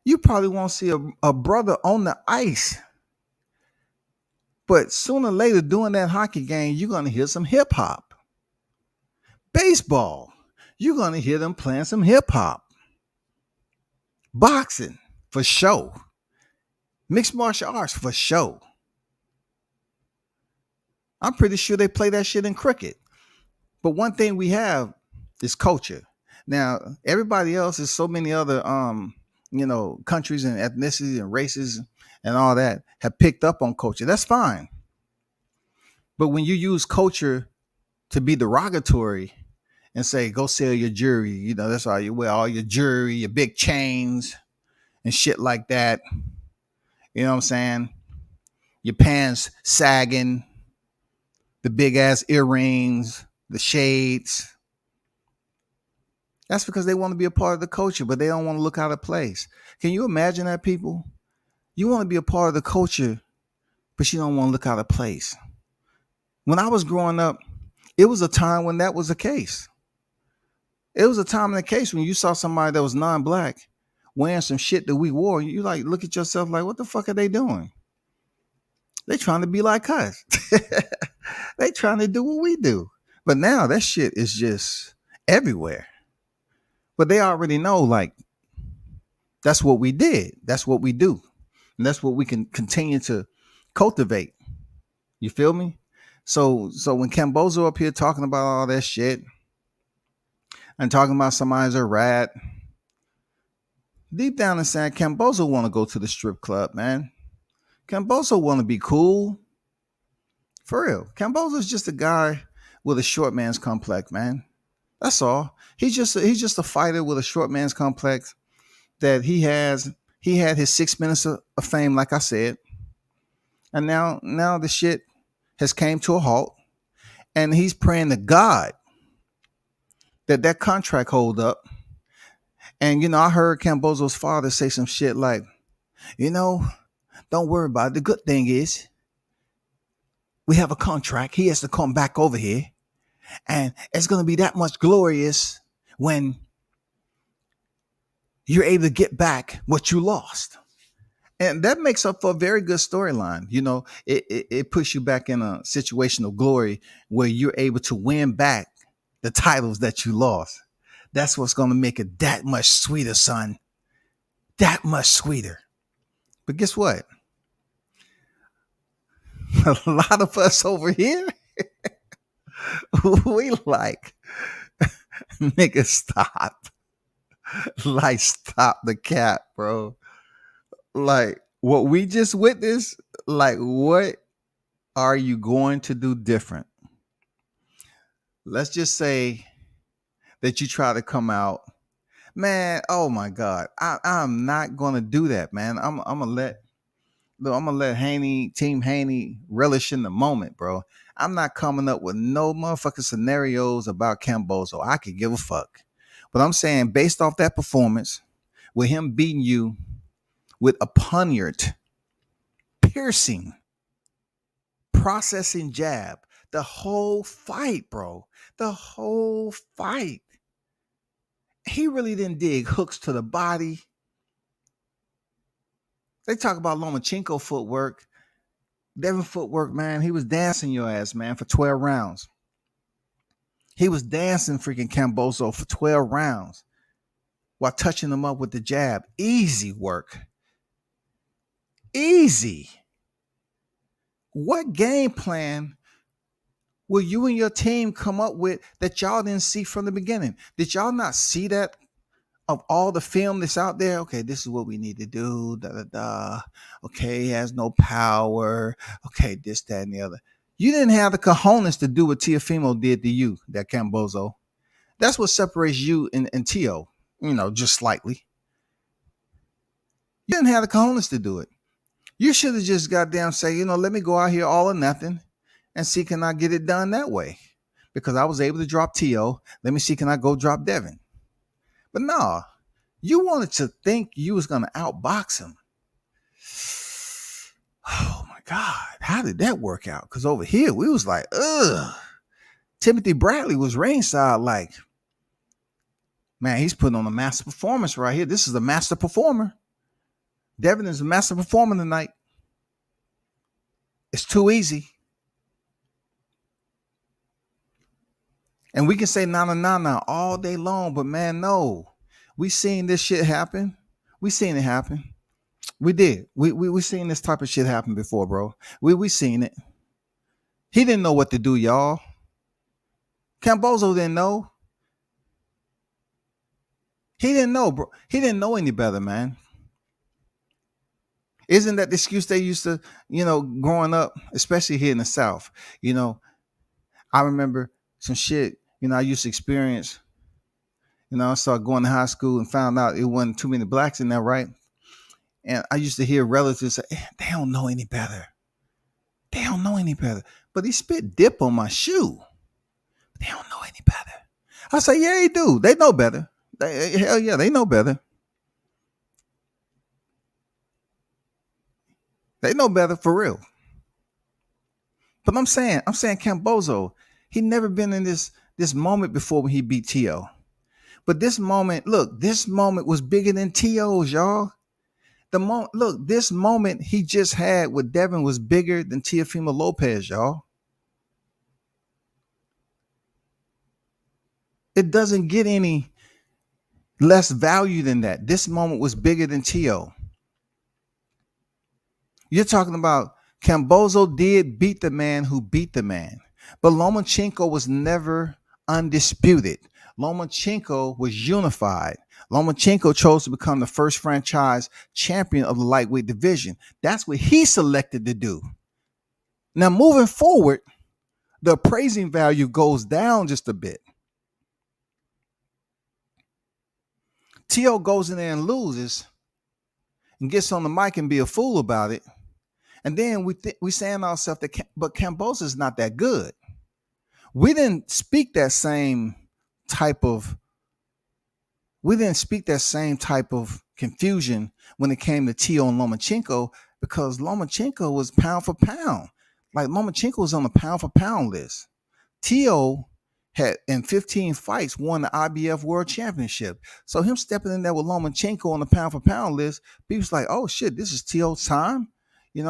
You probably won't see a brother on the ice. But sooner or later during that hockey game, you're going to hear some hip hop. Baseball, you're going to hear them playing some hip hop. Boxing, for show. Mixed martial arts, for show. I'm pretty sure they play that shit in cricket. But one thing we have is culture. Now, everybody else is so many other countries and ethnicities and races and all that have picked up on culture. That's fine. But when you use culture to be derogatory and say, go sell your jewelry, that's all you wear, all your jewelry, your big chains and shit like that. You know what I'm saying? Your pants sagging, the big ass earrings, the shades. That's because they want to be a part of the culture, but they don't want to look out of place. Can you imagine that, people? You want to be a part of the culture, but you don't want to look out of place. When I was growing up, it was a time when that was the case. It was a time in the case when you saw somebody that was non-black wearing some shit that we wore. You like look at yourself like, what the fuck are they doing? They trying to be like us. They trying to do what we do. But now that shit is just everywhere. But they already know, like, that's what we did. That's what we do. And that's what we can continue to cultivate. You feel me? So when Bozo up here talking about all that shit and talking about somebody's a rat, deep down inside, Bozo want to go to the strip club, man. Bozo want to be cool. For real. Bozo's just a guy with a short man's complex, man. That's all. He's just a fighter with a short man's complex that he had his 6 minutes of fame, like I said. And now the shit has came to a halt. And he's praying to God that contract hold up. And, I heard Bozo's father say some shit like, don't worry about it. The good thing is we have a contract. He has to come back over here. And it's going to be that much glorious when you're able to get back what you lost. And that makes up for a very good storyline. It puts you back in a situation of glory where you're able to win back the titles that you lost. That's what's going to make it that much sweeter, son. That much sweeter. But guess what? A lot of us over here, we like, nigga, stop. Like, stop the cap, bro. Like, what we just witnessed, like, what are you going to do different? Let's just say that you try to come out, man. Oh my God, I'm not gonna do that, man. I'm gonna let Haney, Team Haney, relish in the moment, bro. I'm not coming up with no motherfucking scenarios about Bozo. I could give a fuck. But I'm saying, based off that performance, with him beating you with a poniard, piercing, processing jab, the whole fight, bro. The whole fight. He really didn't dig hooks to the body. They talk about Lomachenko footwork. Devin footwork, man. He was dancing your ass, man, for 12 rounds. He was dancing freaking Bozo for 12 rounds while touching him up with the jab. Easy work. Easy. What game plan will you and your team come up with that y'all didn't see from the beginning? Did y'all not see that of all the film that's out there, okay, this is what we need to do. Da da da. Okay, he has no power. Okay, this, that, and the other. You didn't have the cojones to do what Tiafimo did to you, that Cambozo. That's what separates you and Tio, just slightly. You didn't have the cojones to do it. You should have just goddamn say, let me go out here all or nothing and see can I get it done that way. Because I was able to drop Tio. Let me see, can I go drop Devin? But no, you wanted to think you was gonna outbox him. Oh my God, how did that work out? Because over here we was like, ugh. Timothy Bradley was ringside like, man, he's putting on a master performance right here. This is a master performer. Devin is a master performer tonight. It's too easy. And we can say na all day long, but man, no. We seen this shit happen. We seen it happen. We did. We seen this type of shit happen before, bro. We seen it. He didn't know what to do, y'all. Cambozo didn't know. He didn't know, bro. He didn't know any better, man. Isn't that the excuse they used to, growing up, especially here in the South? I remember some shit, I used to experience. I started going to high school and found out it wasn't too many blacks in there, right? And I used to hear relatives say, they don't know any better. They don't know any better. But he spit dip on my shoe. They don't know any better. I say, yeah, they do. They know better. Hell yeah, they know better. They know better for real. But I'm saying Cambozo, he never been in this moment before when he beat Tio. But this moment was bigger than Tio's, y'all. This moment he just had with Devin was bigger than Teofimo Lopez, y'all. It doesn't get any less value than that. This moment was bigger than Tio. You're talking about Cambozo did beat the man who beat the man. But Lomachenko was never undisputed. Lomachenko was unified. Lomachenko chose to become the first franchise champion of the lightweight division. That's what he selected to do. Now, moving forward, the appraising value goes down just a bit. Tio goes in there and loses and gets on the mic and be a fool about it. And then we saying ourselves that, but Camboza is not that good. We didn't speak that same type of confusion when it came to Tio and Lomachenko, because Lomachenko was pound for pound. Like Lomachenko was on the pound for pound list. Tio had in 15 fights won the IBF World Championship. So him stepping in there with Lomachenko on the pound for pound list, people's like, oh shit, this is Tio's time. It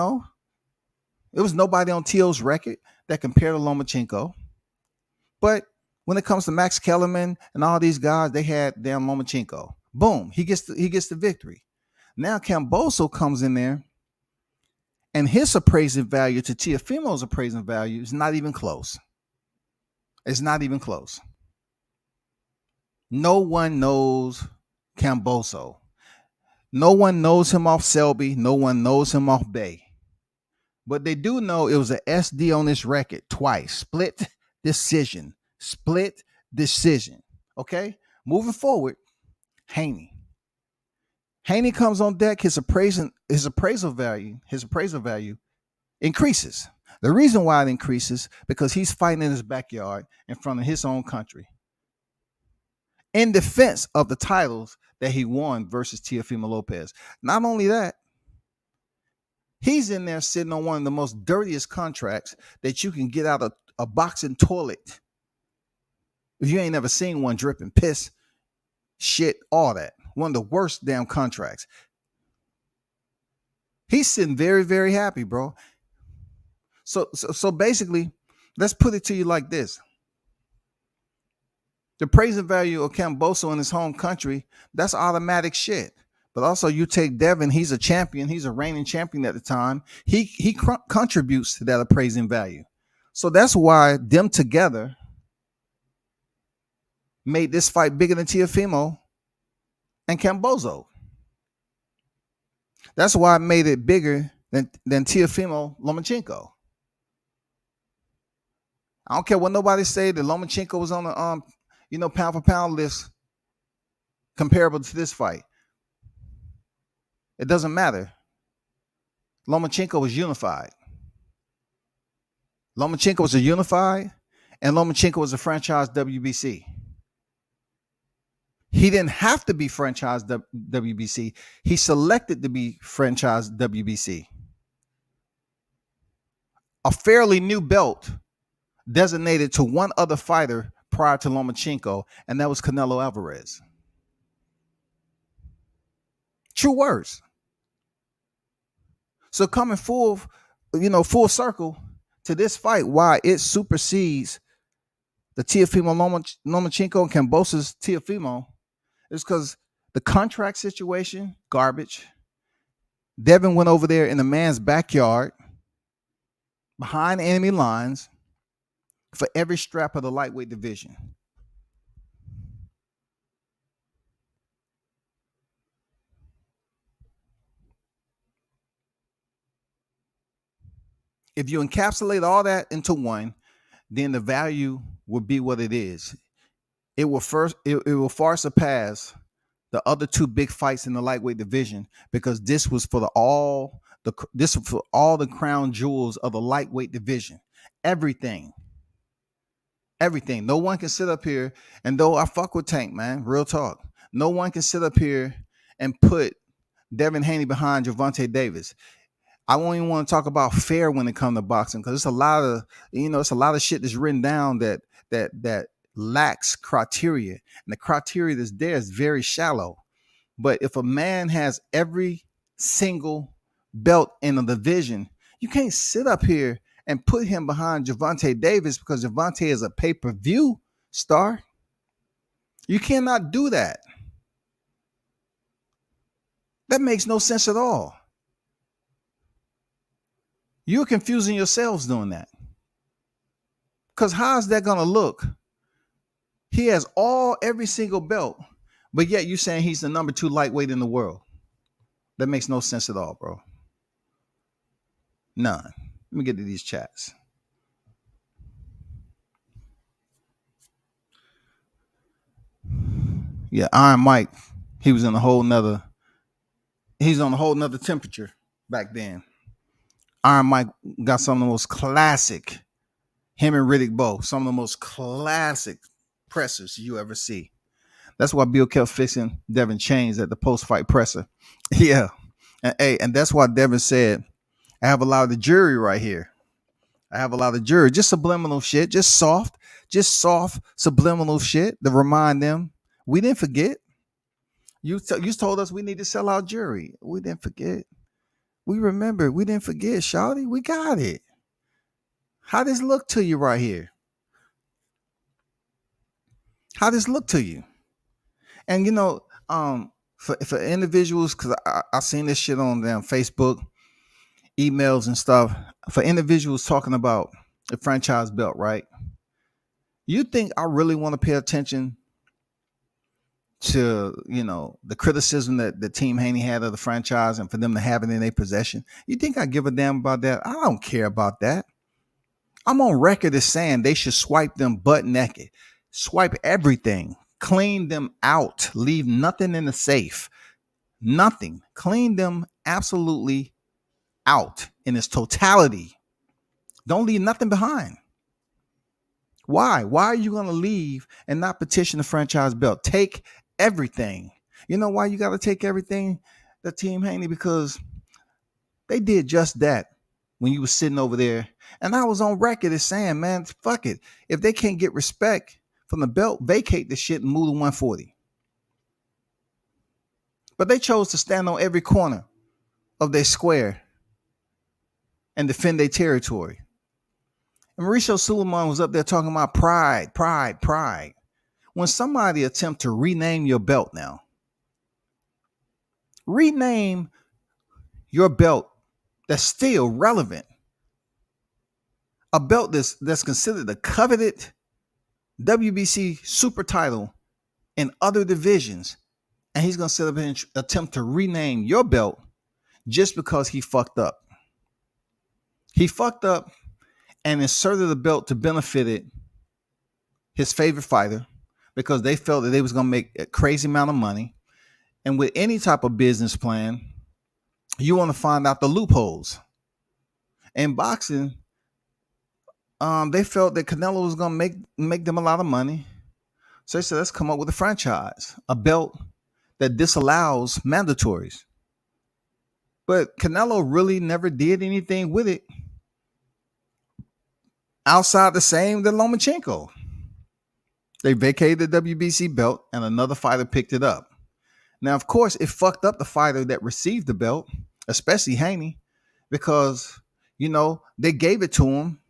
was nobody on Tio's record that compared to Lomachenko. But when it comes to Max Kellerman and all these guys, they had damn Lomachenko. Boom, he gets the victory. Now Cambozo comes in there, and his appraising value to Teofimo's appraising value is not even close. It's not even close. No one knows Cambozo. No one knows him off Selby. No one knows him off Bay. But they do know it was an SD on this record twice. Split decision. Okay? Moving forward, Haney. Haney comes on deck. His appraisal value increases. The reason why it increases because he's fighting in his backyard in front of his own country in defense of the titles that he won versus Teofimo Lopez. Not only that, he's in there sitting on one of the most dirtiest contracts that you can get out of a boxing toilet. If you ain't never seen one dripping piss, shit, all that. One of the worst damn contracts. He's sitting very, very happy, bro. So basically, let's put it to you like this. The appraisal value of Cambozo in his home country, that's automatic shit. But also you take Devin, he's a champion. He's a reigning champion at the time. He contributes to that appraising value. So that's why them together made this fight bigger than Teofimo and Cambozo. That's why I made it bigger than Teofimo Lomachenko. I don't care what nobody say that Lomachenko was on the pound for pound list comparable to this fight. It doesn't matter. Lomachenko was unified. Lomachenko was a unified, and Lomachenko was a franchise WBC. He didn't have to be franchise WBC. He selected to be franchise WBC. A fairly new belt designated to one other fighter prior to Lomachenko, and that was Canelo Alvarez. True words. So coming full circle to this fight, why it supersedes the Teofimo Lomachenko and Kambosa's Teofimo, is because the contract situation, garbage. Devin went over there in the man's backyard, behind enemy lines, for every strap of the lightweight division. If you encapsulate all that into one, then the value will be what it is. It will far surpass the other two big fights in the lightweight division, because this was for all the crown jewels of the lightweight division. Everything. No one can sit up here, and though I fuck with Tank, man, real talk, no one can sit up here and put Devin Haney behind Gervonta Davis. I won't even want to talk about fair when it comes to boxing, because it's a lot of shit that's written down that lacks criteria, and the criteria that's there is very shallow. But if a man has every single belt in the division, you can't sit up here and put him behind Gervonta Davis because Gervonta is a pay-per-view star. You cannot do that. That makes no sense at all. You're confusing yourselves doing that. Because how is that going to look? He has every single belt, but yet you're saying he's the number 2 lightweight in the world. That makes no sense at all, bro. None. Let me get to these chats. Yeah, Iron Mike, he's on a whole nother temperature back then. Iron Mike got some of the most classic, him and Riddick both, some of the most classic pressers you ever see. That's why Bill kept fixing Devin chains at the post-fight presser. Yeah. And that's why Devin said, I have a lot of the jury right here. I have a lot of jury. Just subliminal shit. Just soft subliminal shit to remind them we didn't forget. You told us we need to sell our jury. We didn't forget. We remember. We didn't forget, shawty. We got it. How does this look to you right here? How does this look to you? And for individuals, because I seen this shit on them Facebook, emails and stuff, for individuals talking about the franchise belt, right? You think I really want to pay attention to, the criticism that the team Haney had of the franchise and for them to have it in their possession? You think I give a damn about that? I don't care about that. I'm on record as saying they should swipe them butt naked, swipe everything, clean them out, leave nothing in the safe, nothing, clean them absolutely out in its totality. Don't leave nothing behind. Why? Why are you going to leave and not petition the franchise belt? Take everything. You know why you got to take everything, the team Haney? Because they did just that when you were sitting over there. And I was on record as saying, man, fuck it. If they can't get respect from the belt, vacate the shit and move to 140. But they chose to stand on every corner of their square and defend their territory. And Mauricio Suleiman was up there talking about pride. When somebody attempt to rename your belt now, rename your belt that's still relevant, a belt that's considered a coveted WBC super title in other divisions, and he's gonna sit up and attempt to rename your belt just because he fucked up. He fucked up and inserted the belt to benefit it, his favorite fighter, because they felt that they was gonna make a crazy amount of money. And with any type of business plan, you want to find out the loopholes. In boxing, they felt that Canelo was gonna make them a lot of money. So they said, let's come up with a franchise, a belt that disallows mandatories. But Canelo really never did anything with it outside the same that Lomachenko. They vacated the WBC belt and another fighter picked it up. Now, of course, it fucked up the fighter that received the belt, especially Haney, because they gave it to him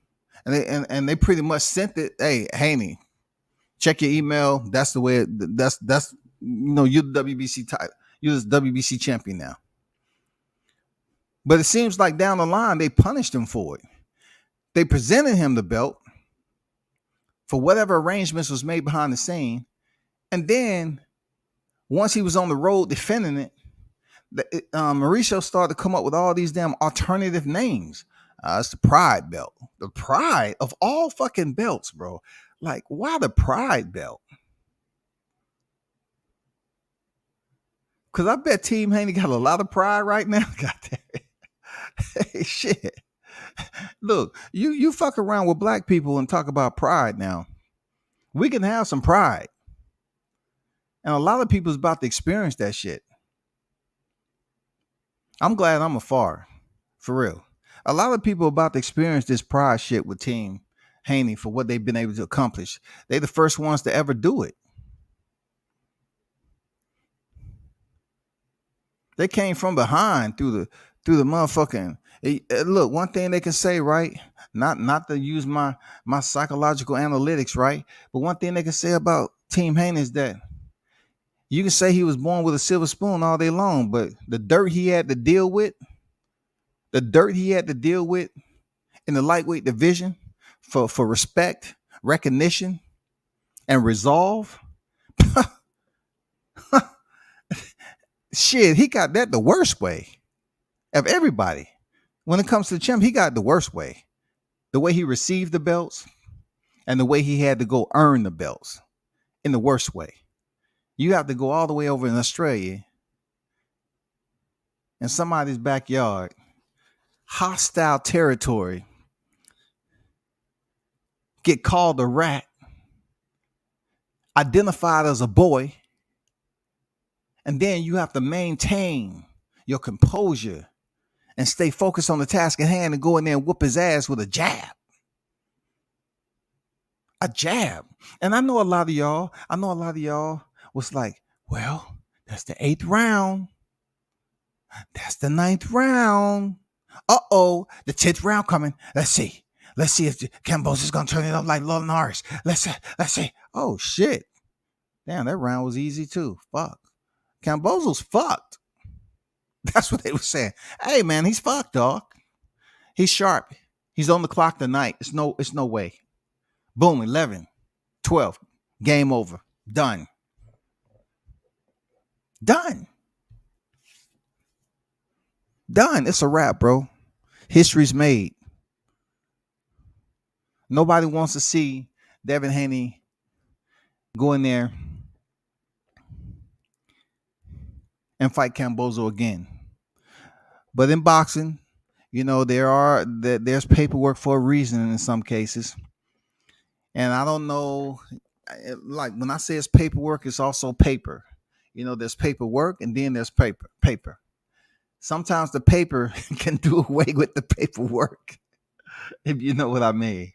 and they pretty much sent it. Hey, Haney, check your email. That's the way. That's you're the WBC title. You're the WBC champion now. But it seems like down the line they punished him for it. They presented him the belt for whatever arrangements was made behind the scene, and then once he was on the road defending it, Mauricio started to come up with all these damn alternative names. It's the Pride belt. The Pride of all fucking belts, bro. Like, why the Pride belt? Because I bet Team Haney got a lot of pride right now. God damn it. Hey, shit. Look, you fuck around with black people and talk about pride now. We can have some pride. And a lot of people's about to experience that shit. I'm glad I'm afar. For real. A lot of people about to experience this pride shit with Team Haney for what they've been able to accomplish. They the first ones to ever do it. They came from behind through the motherfucking. Look, one thing they can say, right? Not to use my psychological analytics, right? But one thing they can say about Team Haney is that you can say he was born with a silver spoon all day long, but the dirt he had to deal with in the lightweight division for respect, recognition, and resolve. Shit, he got that the worst way of everybody. When it comes to the champ, he got the worst way. The way he received the belts and the way he had to go earn the belts in the worst way. You have to go all the way over in Australia in somebody's backyard, hostile territory, get called a rat, identified as a boy, and then you have to maintain your composure and stay focused on the task at hand and go in there and whoop his ass with a jab. A jab. And I know a lot of y'all was like, well, that's the 8th round. That's the 9th round. Uh-oh, the 10th round coming. Let's see if Campos is going to turn it up like Lord Norris. Let's see. Oh, shit. Damn, that round was easy too. Fuck. Cambozo's fucked. That's what they were saying. Hey, man, he's fucked, dog. He's sharp. He's on the clock tonight. It's no way. Boom, 11, 12. Game over. Done. It's a wrap, bro. History's made. Nobody wants to see Devin Haney go in there and fight Cambozo again. But in boxing, there's paperwork for a reason in some cases. And I don't know, like when I say it's paperwork, it's also paper. There's paperwork and then there's paper. Sometimes the paper can do away with the paperwork, if you know what I mean.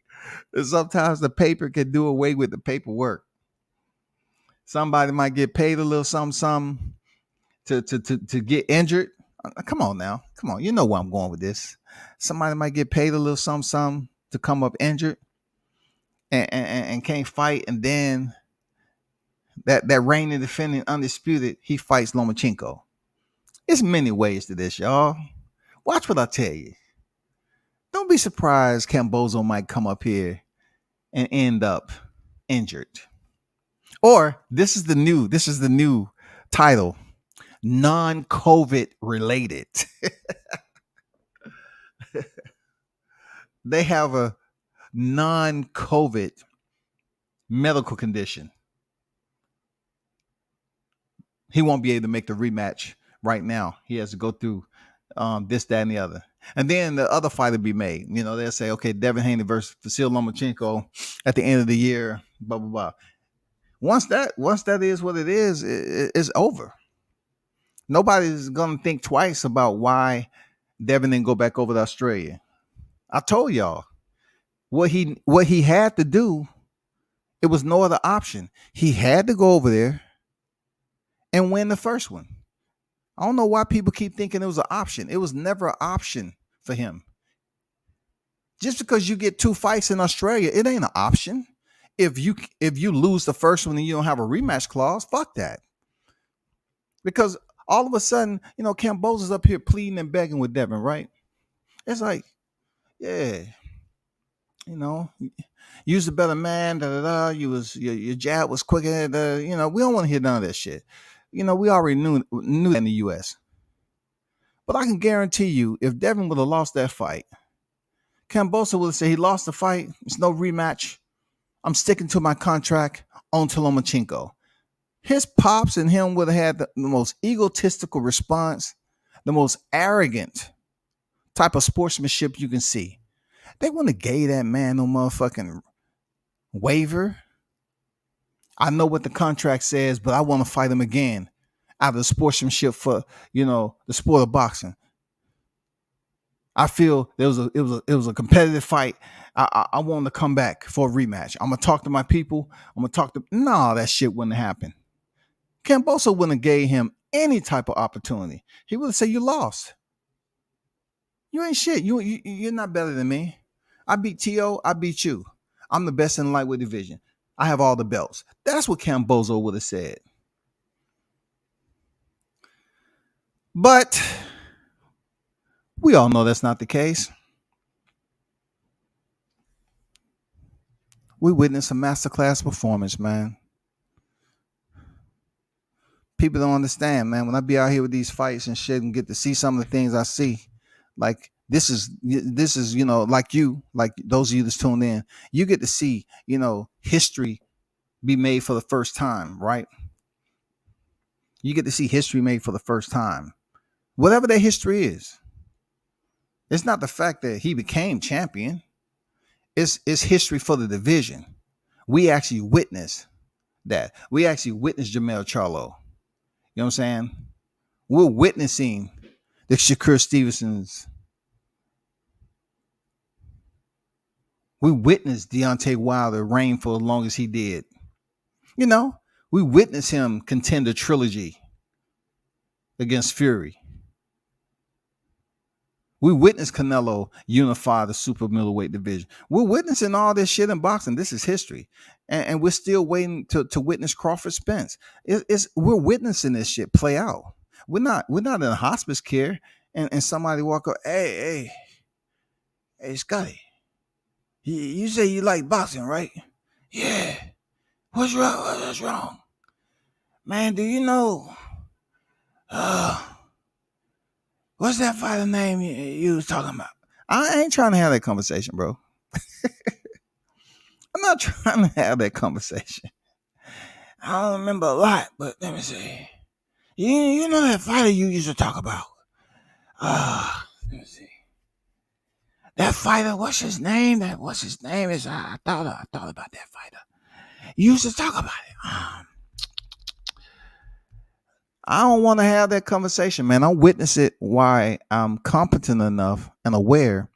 Sometimes the paper can do away with the paperwork. Somebody might get paid a little something to get injured. Come on now. Come on. You know where I'm going with this. Somebody might get paid a little something to come up injured and can't fight. And then that reigning defending undisputed, he fights Lomachenko. There's many ways to this, y'all. Watch what I tell you. Don't be surprised Cambozo might come up here and end up injured. Or this is the new Title: Non-COVID related. They have a non-COVID medical condition. He won't be able to make the rematch right now. He has to go through this, that, and the other. And then the other fight will be made. You know, they'll say, okay, Devin Haney versus Vasil Lomachenko at the end of the year, blah, blah, blah. Once that is what it is, it's over. Nobody's gonna think twice about why Devin didn't go back over to Australia. I told y'all what he had to do. It was no other option. He had to go over there and win the first one. I don't know why people keep thinking it was an option. It was never an option for him. Just because you get 2 fights in Australia, it ain't an option. If you lose the first one and you don't have a rematch clause, fuck that. Because all of a sudden, you know, Cambosa's up here pleading and begging with Devin, right? It's like, yeah, you know, you's the better man, da da da. Your jab was quicker, you know, we don't want to hear none of that shit. You know, we already knew that in the US. But I can guarantee you, if Devin would have lost that fight, Cambosa would have said he lost the fight. It's no rematch. I'm sticking to my contract on to Lomachenko. His pops and him would have had the most egotistical response, the most arrogant type of sportsmanship you can see. They wouldn't have gave that man no motherfucking waiver. I know what the contract says, but I want to fight him again out of the sportsmanship for, you know, the sport of boxing. I feel it was a competitive fight. I want to come back for a rematch. I'm gonna talk to my people. I'm gonna talk to that shit wouldn't happen. Cambosa wouldn't have gave him any type of opportunity. He would have said, "You lost. You ain't shit. You're not better than me. I beat T.O. I beat you. I'm the best in the lightweight division. I have all the belts." That's what Cambosa would have said. But we all know that's not the case. We witnessed a masterclass performance, man. People don't understand, man. When I be out here with these fights and shit and get to see some of the things I see, like this is, you know, like those of you that's tuned in, you get to see, you know, history be made for the first time, right? You get to see history made for the first time. Whatever that history is. It's not the fact that he became champion. It's history for the division. We actually witnessed that. We actually witnessed Jamel Charlo. You know what I'm saying? We're witnessing the Shakur Stevensons. We witnessed Deontay Wilder reign for as long as he did. You know, we witnessed him contend a trilogy against Fury. We witnessed Canelo unify the super middleweight division. We're witnessing all this shit in boxing. This is history. And we're still waiting to witness Crawford Spence. We're witnessing this shit play out. We're not in hospice care and somebody walk up, hey, Scotty, you say you like boxing, right? Yeah. What's wrong? What's wrong? Man, do you know what's that fighter name you was talking about? I ain't trying to have that conversation, bro. I'm not trying to have that conversation. I don't remember a lot, but let me see. You know that fighter you used to talk about? Let me see. That fighter, what's his name? I thought about that fighter. You used to talk about it. I don't want to have that conversation, man. I witness it why I'm competent enough and aware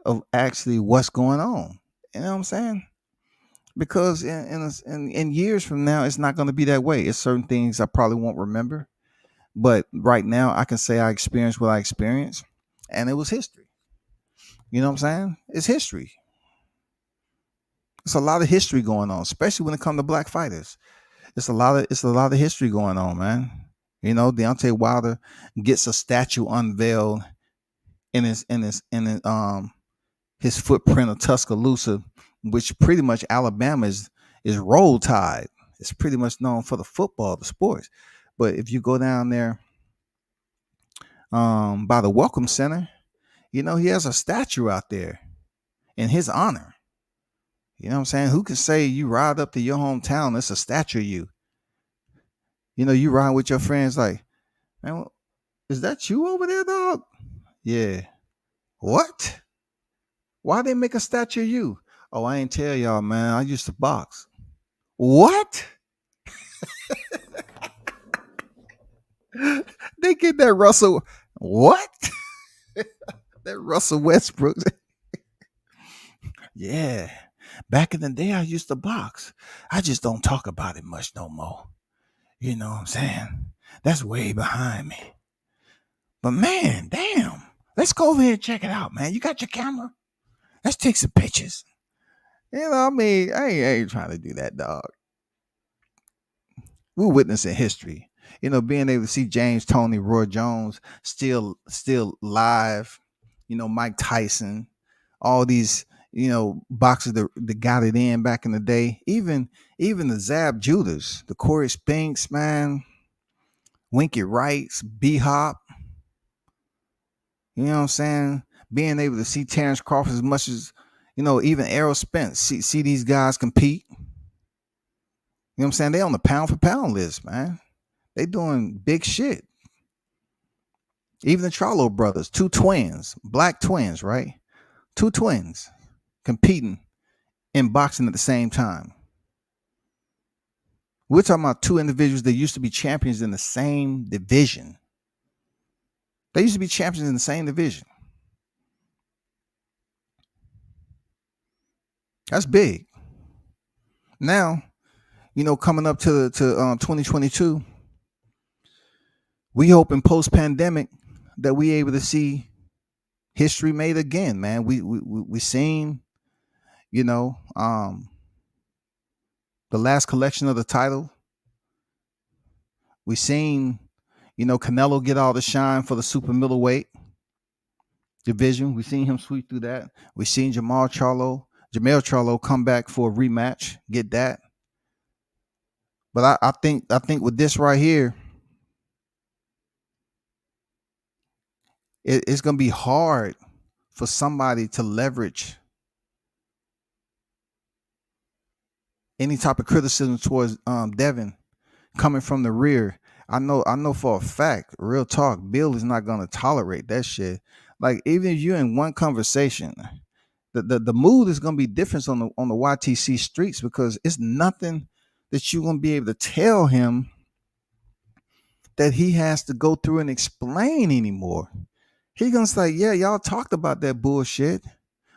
of actually what's going on. You know what I'm saying? Because in years from now, it's not going to be that way. It's certain things I probably won't remember. But right now, I can say I experienced what I experienced, and it was history. You know what I'm saying? It's history. It's a lot of history going on, especially when it comes to black fighters. It's a lot of history going on, man. You know, Deontay Wilder gets a statue unveiled in his footprint of Tuscaloosa, which pretty much Alabama is roll tide. It's pretty much known for the football, the sports. But if you go down there by the Welcome Center, he has a statue out there in his honor. You know what I'm saying? Who can say you ride up to your hometown? There's a statue of you. You ride with your friends like, man, is that you over there, dog? Yeah. What? Why they make a statue of you? Oh, I ain't tell y'all, man. I used to box. What? They get that Russell. What? That Russell Westbrook. Yeah. Back in the day, I used to box. I just don't talk about it much no more. You know what I'm saying? That's way behind me. But man, damn. Let's go over here and check it out, man. You got your camera? Let's take some pictures. I mean, I ain't trying to do that, dog. We're witnessing history. Being able to see James Toney, Roy Jones still live. Mike Tyson, all these boxers that got it in back in the day. Even the Zab Judas, the Corey Spinks, man, Winky Wrights, B Hop. You know what I'm saying? Being able to see Terrence Crawford as much as even Errol Spence, see these guys compete. You know what I'm saying? They on the pound for pound list, man. They doing big shit. Even the Charlo brothers, two twins, black twins, right? Two twins competing in boxing at the same time. We're talking about two individuals that used to be champions in the same division. They used to be champions in the same division. That's big. Now, coming up to 2022, we hope in post-pandemic that we able to see history made again, man. We seen, the last collection of the title. We seen, Canelo get all the shine for the super middleweight division. We seen him sweep through that. We seen Jamel Charlo come back for a rematch, get that. But I think with this right here, it's gonna be hard for somebody to leverage any type of criticism towards Devin coming from the rear. I know for a fact, real talk, Bill is not gonna tolerate that shit. Like, even if you're in one conversation, the mood is gonna be different on the YTC streets, because it's nothing that you're gonna be able to tell him that he has to go through and explain anymore. He's gonna say, yeah, y'all talked about that bullshit.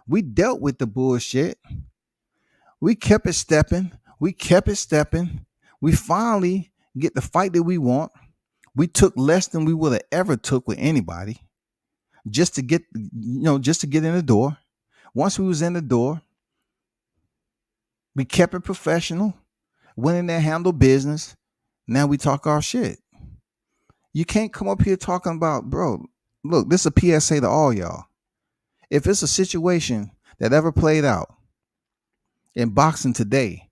We dealt with the bullshit. We kept it stepping. We finally get the fight that we want. We took less than we would have ever took with anybody just to get in the door. Once we was in the door, we kept it professional, went in there, handled business. Now we talk our shit. You can't come up here talking about, bro, look, this is a PSA to all y'all. If it's a situation that ever played out in boxing today,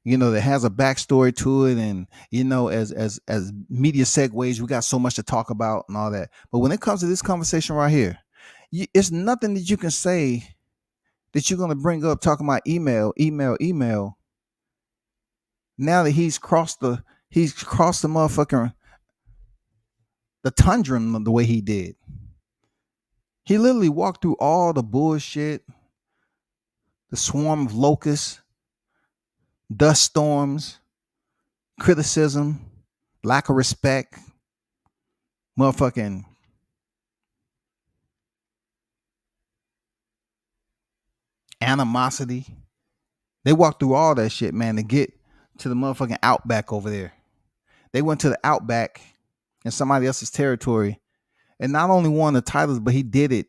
that has a backstory to it, and as media segues, we got so much to talk about and all that. But when it comes to this conversation right here, it's nothing that you can say that you're going to bring up talking about email. Now that he's crossed the motherfucking the tundra the way he did. He literally walked through all the bullshit, the swarm of locusts, dust storms, criticism, lack of respect, motherfucking animosity. They walked through all that shit, man, to get to the motherfucking outback over there. They went to the outback in somebody else's territory and not only won the titles, but he did it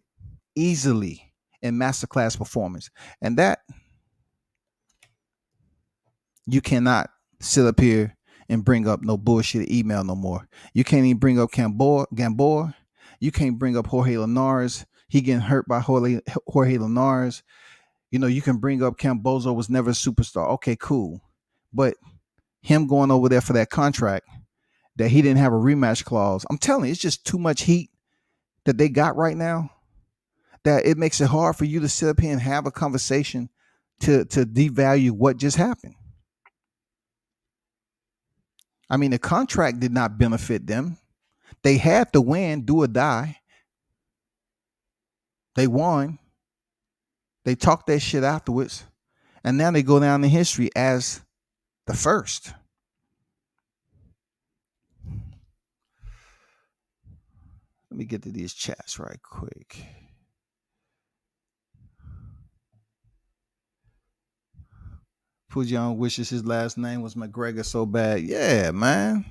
easily in masterclass performance. And that, you cannot sit up here and bring up no bullshit email no more. You can't even bring up Gamboa. You can't bring up Jorge Linares. He getting hurt by Jorge Linares. You can bring up Bozo was never a superstar. Okay, cool. But him going over there for that contract that he didn't have a rematch clause. I'm telling you, it's just too much heat that they got right now that it makes it hard for you to sit up here and have a conversation to devalue what just happened. I mean, the contract did not benefit them. They had to win, do or die. They won. They talked that shit afterwards. And now they go down in history as the first. Let me get to these chats right quick. Pujan wishes his last name was McGregor so bad. Yeah, man.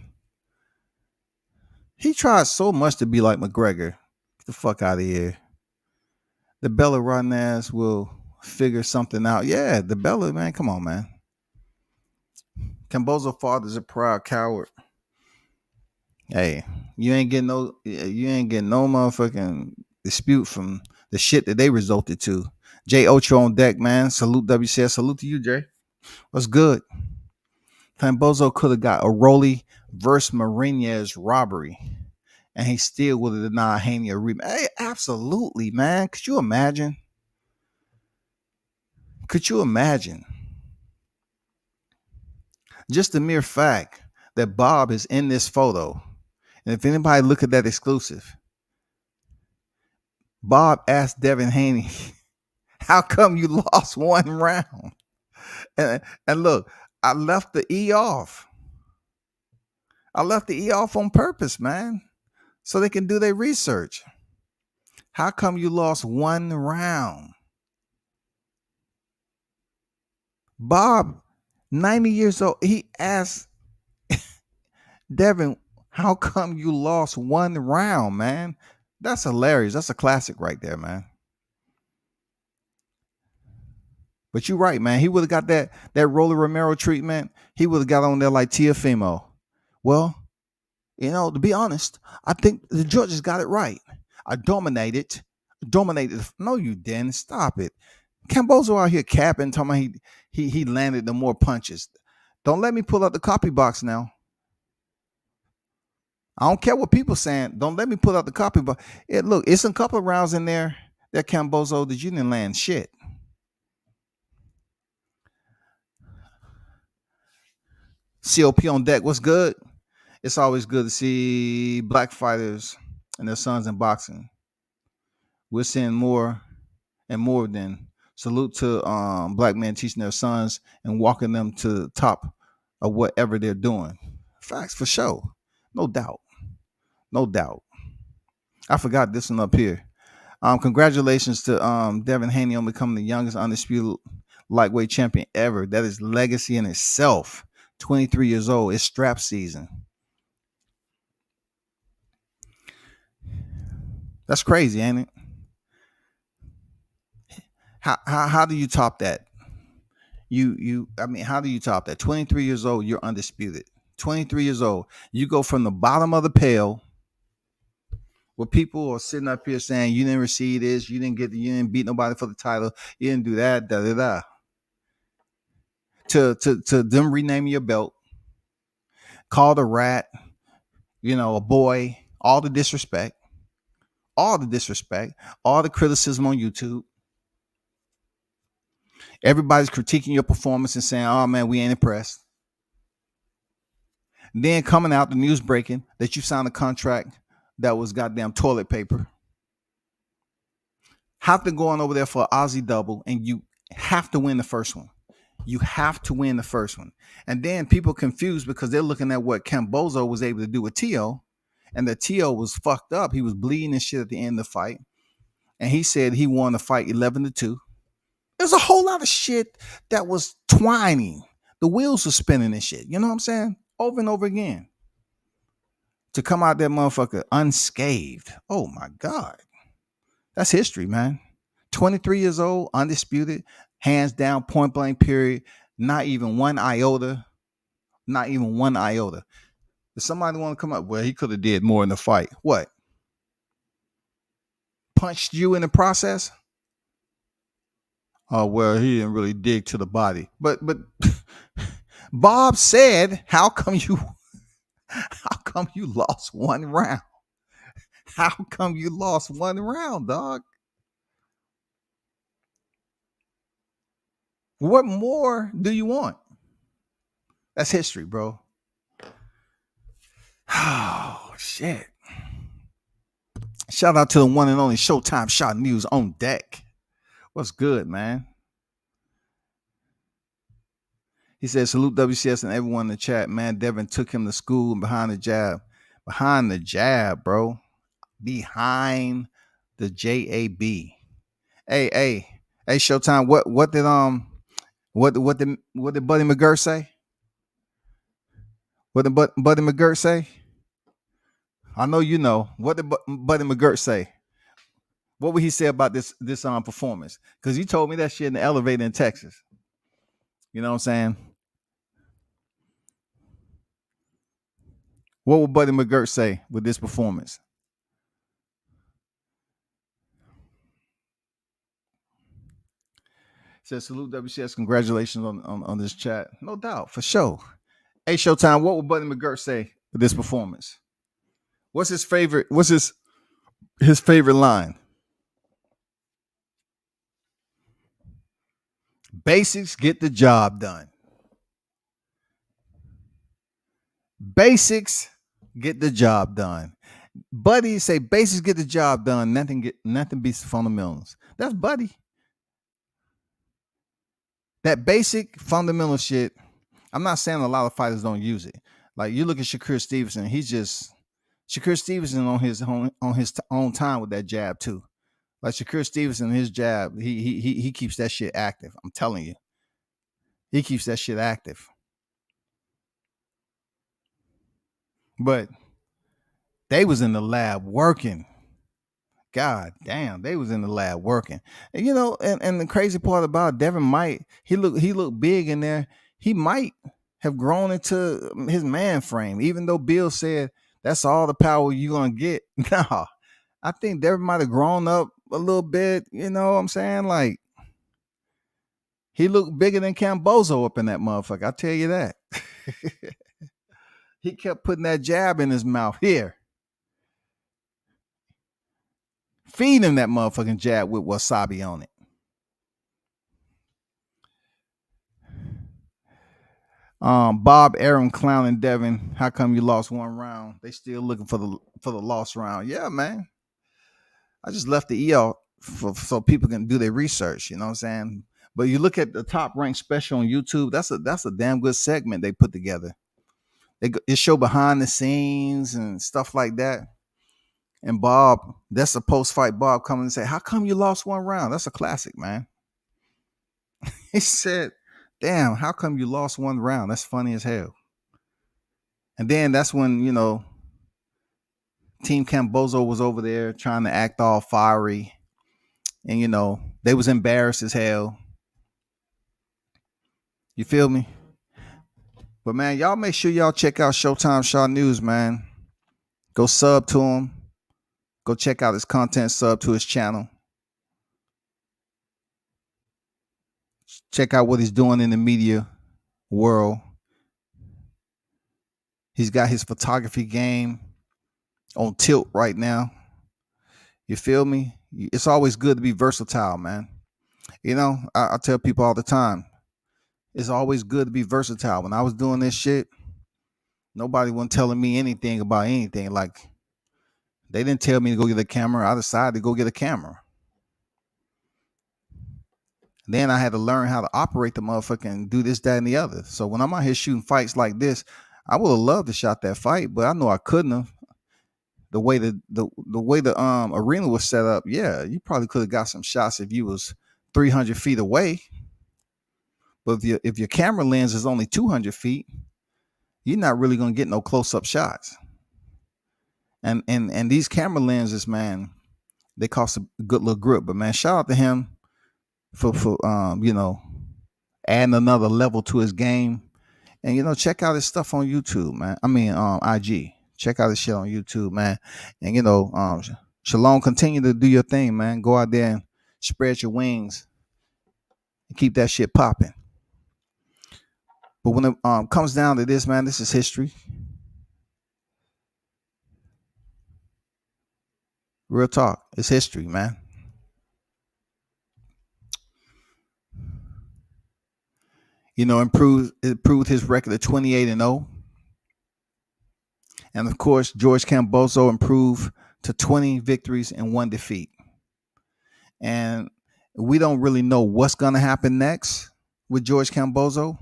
He tried so much to be like McGregor. Get the fuck out of here. The Bella rotten ass will figure something out. Yeah, the Bella, man. Come on, man. Cambozo father's a proud coward. Hey, you ain't getting no motherfucking dispute from the shit that they resulted to. Jay Ocho on deck, man. Salute WCS. Salute to you, Jay. What's good? Cambozo could have got a Rolly versus Mourinho's robbery, and he still would have denied Haney a rematch. Hey, absolutely, man. Could you imagine? Could you imagine? Just the mere fact that Bob is in this photo, and if anybody look at that exclusive, Bob asked Devin Haney, how come you lost one round? And look, I left the E off. I left the E off on purpose, man, so they can do their research. How come you lost one round? Bob, 90 years old, he asked Devin, how come you lost one round, man? That's hilarious. That's a classic right there, man. But you're right, man. He would have got that Rolly Romero treatment. He would have got on there like Tiafimo. Well, to be honest, I think the judges got it right. I dominated. No, you didn't. Stop it. Cambozo out here capping, talking about he landed the more punches. Don't let me pull out the copy box now. I don't care what people saying. Don't let me pull out the copy box. Look, it's a couple of rounds in there that Cambozo that you didn't land shit. COP on deck. What's good? It's always good to see black fighters and their sons in boxing. We're seeing more and more of them. Salute to black men teaching their sons and walking them to the top of whatever they're doing. Facts for sure. No doubt. No doubt. I forgot this one up here. Congratulations to Devin Haney on becoming the youngest undisputed lightweight champion ever. That is legacy in itself. 23 years old. It's strap season. That's crazy, ain't it? How do you top that? How do you top that? 23 years old, you're undisputed. 23 years old. You go from the bottom of the pail where people are sitting up here saying you didn't receive this, you didn't beat nobody for the title, you didn't do that, to them renaming your belt, called a rat, a boy, all the disrespect, all the criticism on YouTube. Everybody's critiquing your performance and saying, oh man, we ain't impressed. Then coming out, the news breaking that you signed a contract that was goddamn toilet paper. Have to go on over there for an Aussie double, and you have to win the first one. You have to win the first one. And then people confused because they're looking at what Cambozo was able to do with Tio, and the Tio was fucked up. He was bleeding and shit at the end of the fight. And he said he won the fight 11-2. There's a whole lot of shit that was twining. The wheels were spinning and shit. You know what I'm saying? Over and over again. To come out that motherfucker unscathed. Oh my God. That's history, man. 23 years old, undisputed, hands down, point blank, period. Not even one iota. Not even one iota. Does somebody want to come up? Well, he could have did more in the fight. What? Punched you in the process? Oh, well, he didn't really dig to the body. But Bob said, how come you lost one round? How come you lost one round, dog? What more do you want? That's history, bro. Oh, shit. Shout out to the one and only Showtime Shot News on deck. What's good, man? He said, salute WCS and everyone in the chat, man. Devin took him to school and behind the jab. Behind the jab, bro. Behind the JAB. Hey, Showtime. What did Buddy McGirt say? What did Buddy McGirt say? I know you know. What did Buddy McGirt say? What would he say about this performance? Because you told me that shit in the elevator in Texas. You know what I'm saying? What would Buddy McGirt say with this performance? Says salute WCS. Congratulations on this chat. No doubt, for sure. Hey, Showtime, what would Buddy McGirt say with this performance? What's his favorite? What's his favorite line? Basics get the job done. Basics get the job done. Buddy say basics get the job done. Nothing beats the fundamentals. That's Buddy. That basic fundamental shit. I'm not saying a lot of fighters don't use it. Like you look at Shakur Stevenson, Shakur Stevenson on his own time with that jab too. Like Shakur Stevenson, his jab, he keeps that shit active. I'm telling you, he keeps that shit active. But they was in the lab working. God damn, they was in the lab working. And you know, and the crazy part about Devin might, he looked big in there. He might have grown into his man frame, even though Bill said that's all the power you're gonna get. Nah, I think Devin might have grown up a little bit. You know what I'm saying? Like he looked bigger than Bozo up in that motherfucker. I tell you that. He kept putting that jab in his mouth here. Feed him that motherfucking jab with wasabi on it. Bob, Aaron, Clown, and Devin. How come you lost one round? They still looking for the lost round. Yeah, man. I just left the EL so people can do their research. You know what I'm saying? But you look at the top ranked special on YouTube. That's a damn good segment they put together. It show behind the scenes and stuff like that. And Bob, that's a post fight. Bob coming and say, "How come you lost one round?" That's a classic, man. He said, "Damn, how come you lost one round?" That's funny as hell. And then that's when, you know, Team Bozo was over there trying to act all fiery. And, you know, they was embarrassed as hell. You feel me? But, man, y'all make sure y'all check out Showtime Shaw News, man. Go sub to him. Go check out his content, sub to his channel. Check out what he's doing in the media world. He's got his photography game on tilt right now. You feel me? It's always good to be versatile, man. You know, I tell people all the time, it's always good to be versatile. When I was doing this shit, nobody wasn't telling me anything about anything. Like, they didn't tell me to go get a camera. I decided to go get a camera. Then I had to learn how to operate the motherfucker and do this, that, and the other. So when I'm out here shooting fights like this, I would have loved to shot that fight, but I know I couldn't have. The way the arena was set up, yeah, you probably could have got some shots if you was 300 feet away. But if your camera lens is only 200 feet, you're not really gonna get no close up shots. And these camera lenses, man, they cost a good little grip. But man, shout out to him for you know, adding another level to his game. And you know, check out his stuff on YouTube, man. I mean, IG. Check out his shit on YouTube, man. And you know, Shalom, continue to do your thing, man. Go out there and spread your wings and keep that shit popping. But when it comes down to this, man, this is history. Real talk. It's history, man. Improved his record of 28-0. And of course, George Camboso improved to 20 victories and 1 defeat. And we don't really know what's going to happen next with George Camboso,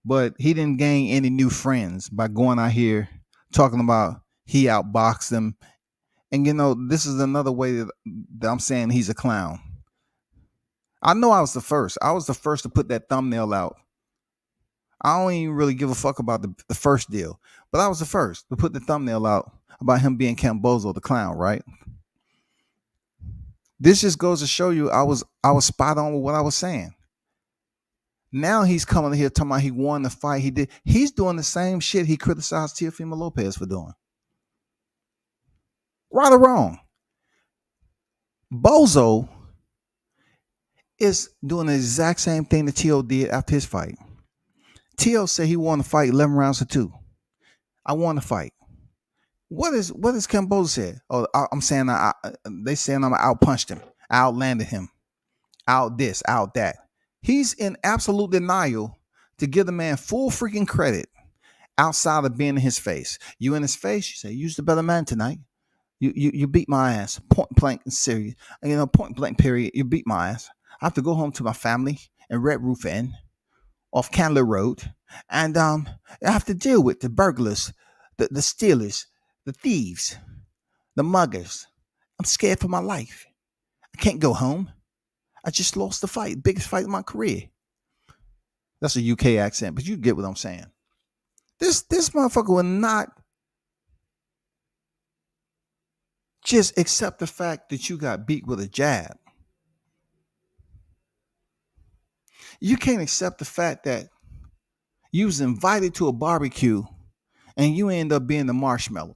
but he didn't gain any new friends by going out here talking about he outboxed them. And this is another way that I'm saying he's a clown. I know I was the first. I was the first to put that thumbnail out. I don't even really give a fuck about the first deal, but I was the first to put the thumbnail out about him being Camboso the clown, right? This just goes to show you I was spot on with what I was saying. Now he's coming here talking about he won the fight. He's doing the same shit he criticized Teofimo Lopez for doing. Right or wrong, Bozo is doing the exact same thing that T.O. did after his fight. T.O. said he won the fight 11 rounds to 2. I won the fight. What is Camboso said? Oh, I'm saying they saying I outpunched him, outlanded him, out this, out that. He's in absolute denial to give the man full freaking credit outside of being in his face. You in his face, you say, you're the better man tonight. You beat my ass. Point blank and serious. Point blank period. You beat my ass. I have to go home to my family in Red Roof Inn off Candler Road. And I have to deal with the burglars, the stealers, the thieves, the muggers. I'm scared for my life. I can't go home. I just lost the fight. Biggest fight of my career. That's a UK accent, but you get what I'm saying. This motherfucker will not just accept the fact that you got beat with a jab. You can't accept the fact that you was invited to a barbecue and you end up being the marshmallow.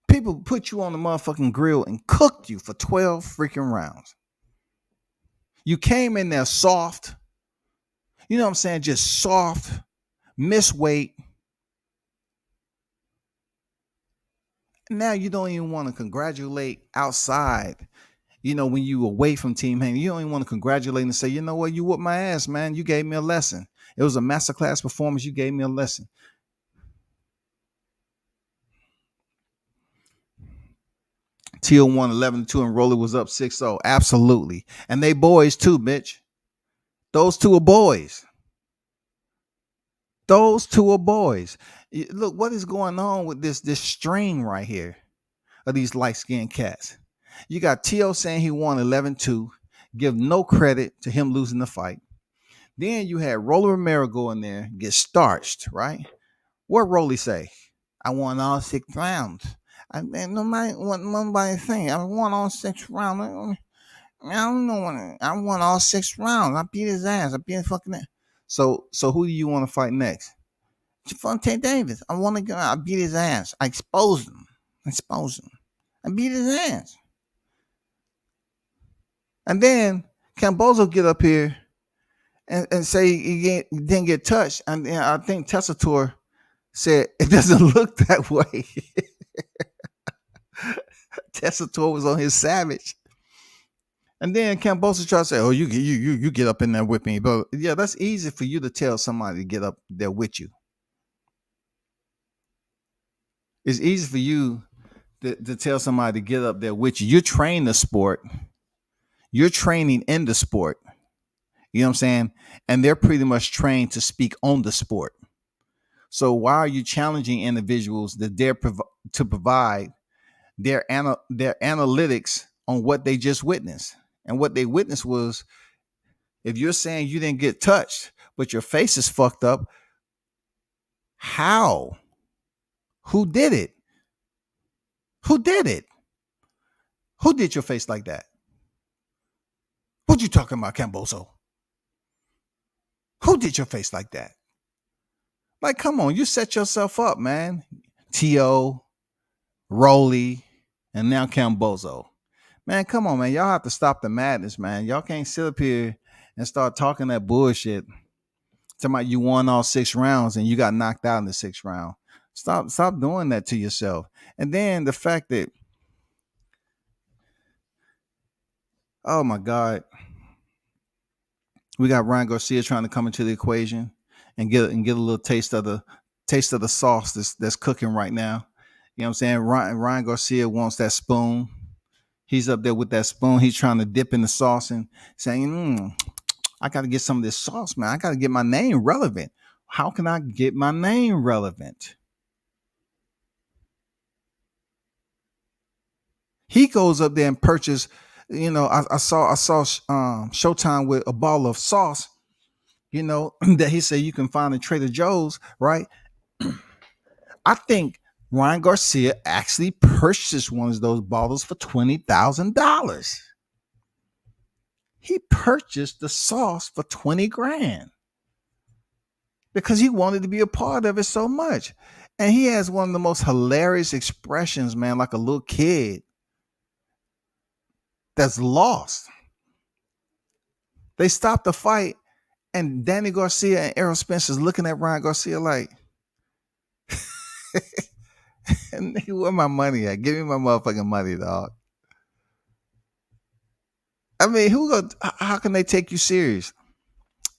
People put you on the motherfucking grill and cooked you for 12 freaking rounds. You came in there soft. You know what I'm saying? Just soft, miss weight. Now you don't even want to congratulate outside. When you away from Team Haney, you don't even want to congratulate and say, you know what, you whooped my ass, man. You gave me a lesson. It was a masterclass performance. You gave me a lesson. Teal won 11-2 and Rolly was up 6-0. Absolutely. And they boys too, bitch. Those two are boys. Those two are boys. Look, what is going on with this string right here of these light-skinned cats? You got T.O. saying he won 11-2, give no credit to him losing the fight. Then you had Rolly Romero go in there, get starched, right? What Rolly say? I won all 6 rounds. Nobody saying I won all 6 rounds. I don't know when I won all 6 rounds. I beat his ass. I beat his fucking ass. So who do you want to fight next? Javante Davis. I beat his ass. I exposed him. I beat his ass. And then Camboso get up here and say he didn't get touched. And I think Tessitore said it doesn't look that way. Tessitore was on his savage. And then Camboso tried to say, oh, you get up in there with me. But yeah, that's easy for you to tell somebody to get up there with you. It's easy for you to tell somebody to get up there with you. You're trained the sport. You're training in the sport. You know what I'm saying? And they're pretty much trained to speak on the sport. So why are you challenging individuals that dare to provide their analytics on what they just witnessed? And what they witnessed was, if you're saying you didn't get touched, but your face is fucked up, how? Who did it? Who did it? Who did your face like that? What you talking about, Camboso? Who did your face like that? Like, come on, you set yourself up, man. T.O., Rolly, and now Camboso. Man, come on, man. Y'all have to stop the madness, man. Y'all can't sit up here and start talking that bullshit. Talking about you won all 6 rounds and you got knocked out in the 6th round. Stop doing that to yourself. And then the fact that, oh my God, we got Ryan Garcia trying to come into the equation and get a little taste of the sauce that's cooking right now. You know what I'm saying? Ryan Garcia wants that spoon. He's up there with that spoon. He's trying to dip in the sauce and saying, I got to get some of this sauce, man. I got to get my name relevant. How can I get my name relevant? He goes up there and purchase. I saw Showtime with a ball of sauce. That he said you can find in Trader Joe's, right? I think Ryan Garcia actually purchased one of those bottles for $20,000. He purchased the sauce for 20 grand because he wanted to be a part of it so much. And he has one of the most hilarious expressions, man, like a little kid that's lost. They stopped the fight, and Danny Garcia and Errol Spencer's looking at Ryan Garcia like, where my money at? Give me my motherfucking money, dog. I mean, how can they take you serious?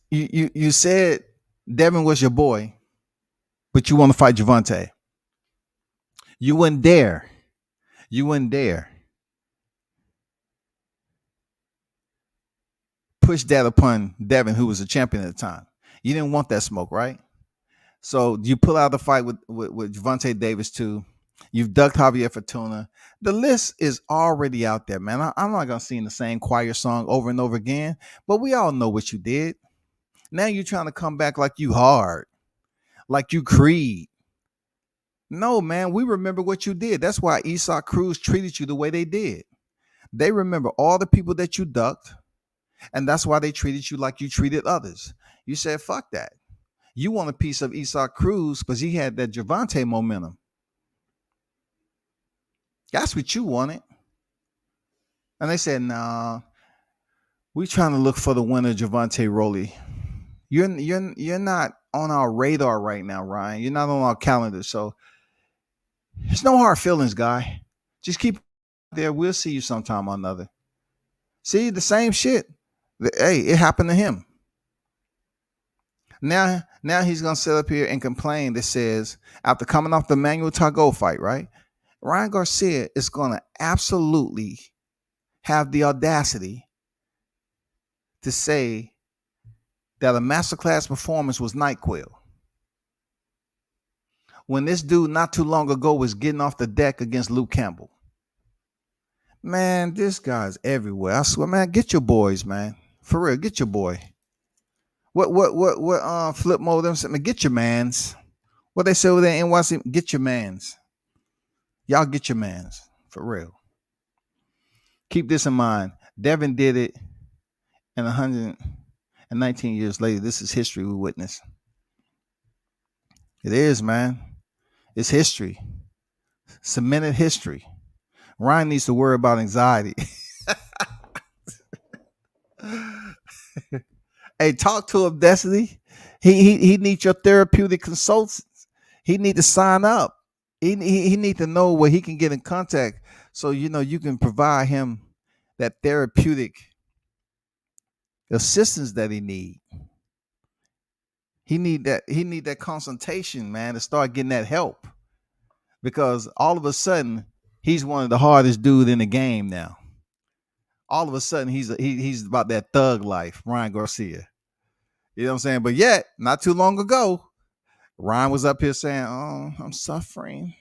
You said Devin was your boy, but you want to fight Javante. You wouldn't dare. You wouldn't dare push that upon Devin, who was a champion at the time. You didn't want that smoke, right? So you pull out the fight with Javante Davis too. You've ducked Javier Fortuna. The list is already out there, man. I'm not gonna sing the same choir song over and over again, but we all know what you did. Now you're trying to come back like you hard, like you Creed. No, man, we remember what you did. That's why Esau Cruz treated you the way they did. They remember all the people that you ducked, and that's why they treated you like you treated others. You said, fuck that. You want a piece of Esau Cruz because he had that Javante momentum. That's what you wanted. And they said, nah, we trying to look for the winner, Javante Rowley. You're not on our radar right now, Ryan. You're not on our calendar. So there's no hard feelings, guy. Just keep there. We'll see you sometime or another. See, the same shit. Hey, it happened to him. Now he's gonna sit up here and complain that says after coming off the Manuel Tago fight, right? Ryan Garcia is gonna absolutely have the audacity to say that a masterclass performance was NyQuil. When this dude not too long ago was getting off the deck against Luke Campbell. Man, this guy's everywhere. I swear, man, get your boys, man. For real, get your boy. What Flip Mode them said, man, get your mans. What they say over there in NYC, get your mans. Y'all get your mans. For real. Keep this in mind. Devin did it, and 119 years later, this is history we witness. It is, man. It's history. Cemented history. Ryan needs to worry about anxiety. Hey, talk to him, Destiny. He needs your therapeutic consultants. He need to sign up. He need to know where he can get in contact so you can provide him that therapeutic assistance that he need. He need that consultation, man, to start getting that help. Because all of a sudden, he's one of the hardest dudes in the game now. All of a sudden, he's about that thug life, Ryan Garcia. You know what I'm saying? But yet, not too long ago, Ryan was up here saying, "Oh, I'm suffering.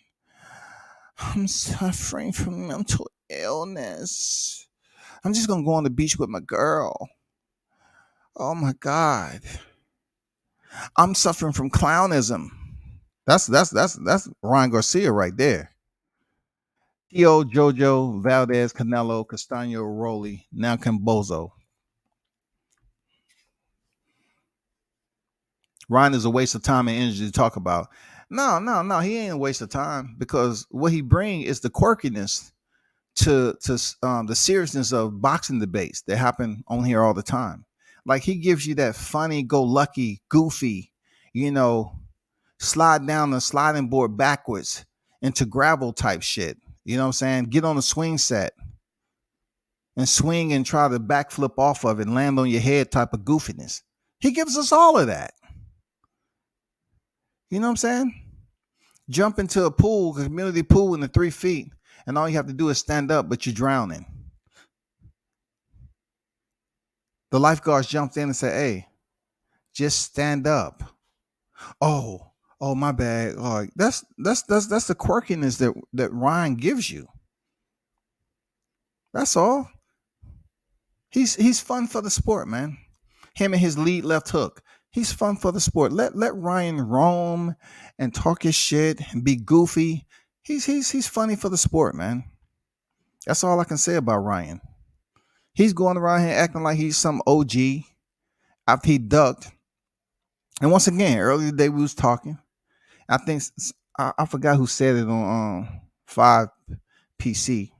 I'm suffering from mental illness. I'm just gonna go on the beach with my girl. Oh my God. I'm suffering from clownism." That's Ryan Garcia right there. Tio, Jojo, Valdez, Canelo, Castaño, Rowley, now Bozo. Ryan is a waste of time and energy to talk about. No, he ain't a waste of time because what he bring is the quirkiness to the seriousness of boxing debates that happen on here all the time. Like he gives you that funny, go lucky, goofy, you know, slide down the sliding board backwards into gravel type shit. You know what I'm saying? Get on the swing set and swing and try to backflip off of it and land on your head type of goofiness. He gives us all of that. You know what I'm saying? Jump into a pool, a community pool in the 3 feet, and all you have to do is stand up, but you're drowning. The lifeguards jumped in and said, "Hey, just stand up." Oh, oh, my bad. Oh, that's the quirkiness that Ryan gives you. That's all. He's fun for the sport, man. Him and his lead left hook. He's fun for the sport. Let Ryan roam and talk his shit and be goofy. He's funny for the sport, man. That's all I can say about Ryan. He's going around here acting like he's some OG after he ducked. And once again, earlier today we was talking. I think I forgot who said it on 5PC.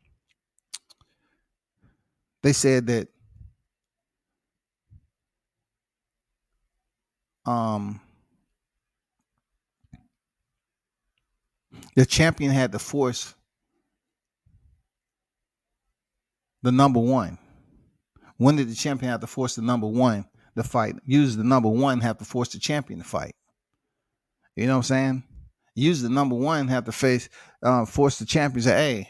They said that um the champion had to force the number one. When did the champion have to force the number one to fight? Usually the number one have to force the champion to fight. You know what I'm saying? Usually the number one have to force the champion to say, "Hey,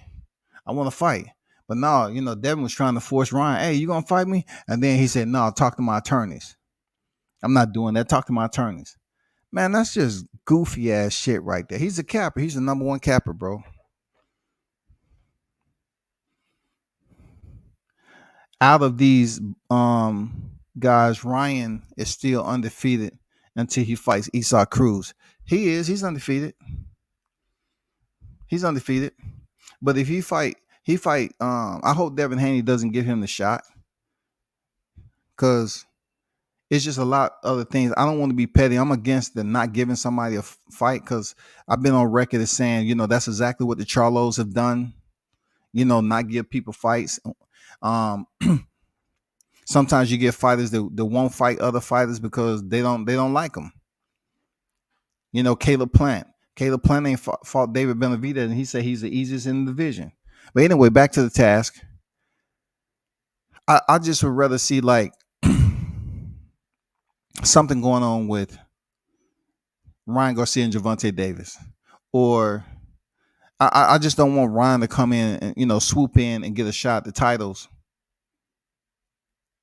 I want to fight." But no, Devin was trying to force Ryan. "Hey, you gonna fight me?" And then he said, "No, talk to my attorneys." "I'm not doing that. Talk to my attorneys." Man, that's just goofy ass shit right there. He's a capper. He's the number one capper, bro. Out of these guys, Ryan is still undefeated until he fights Esau Cruz. He's undefeated. He's undefeated. But if I hope Devin Haney doesn't give him the shot. Cause it's just a lot of other things. I don't want to be petty. I'm against the not giving somebody a fight because I've been on record as saying, that's exactly what the Charlos have done. Not give people fights. Sometimes you get fighters that won't fight other fighters because they don't like them. Caleb Plant. Caleb Plant ain't fought David Benavidez, and he said he's the easiest in the division. But anyway, back to the task. I just would rather see like something going on with Ryan Garcia and Gervonta Davis, or I just don't want Ryan to come in and swoop in and get a shot at the titles,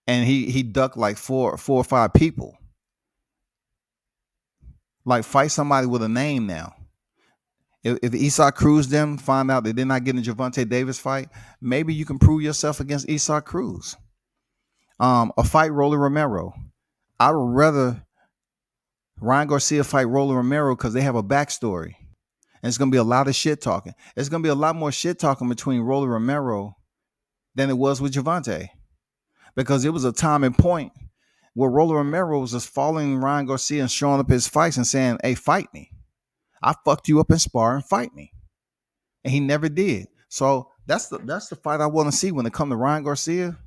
and he ducked like four or five people. Like fight somebody with a name now. If Esau Cruz them find out that they're not getting a Gervonta Davis fight, maybe you can prove yourself against Esau Cruz. A fight Rolly Romero. I would rather Ryan Garcia fight Rolly Romero because they have a backstory. And it's going to be a lot of shit talking. It's going to be a lot more shit talking between Rolly Romero than it was with Gervonta. Because it was a time and point where Rolly Romero was just following Ryan Garcia and showing up his fights and saying, "Hey, fight me. I fucked you up in sparring, fight me." And he never did. So that's the fight I want to see when it comes to Ryan Garcia.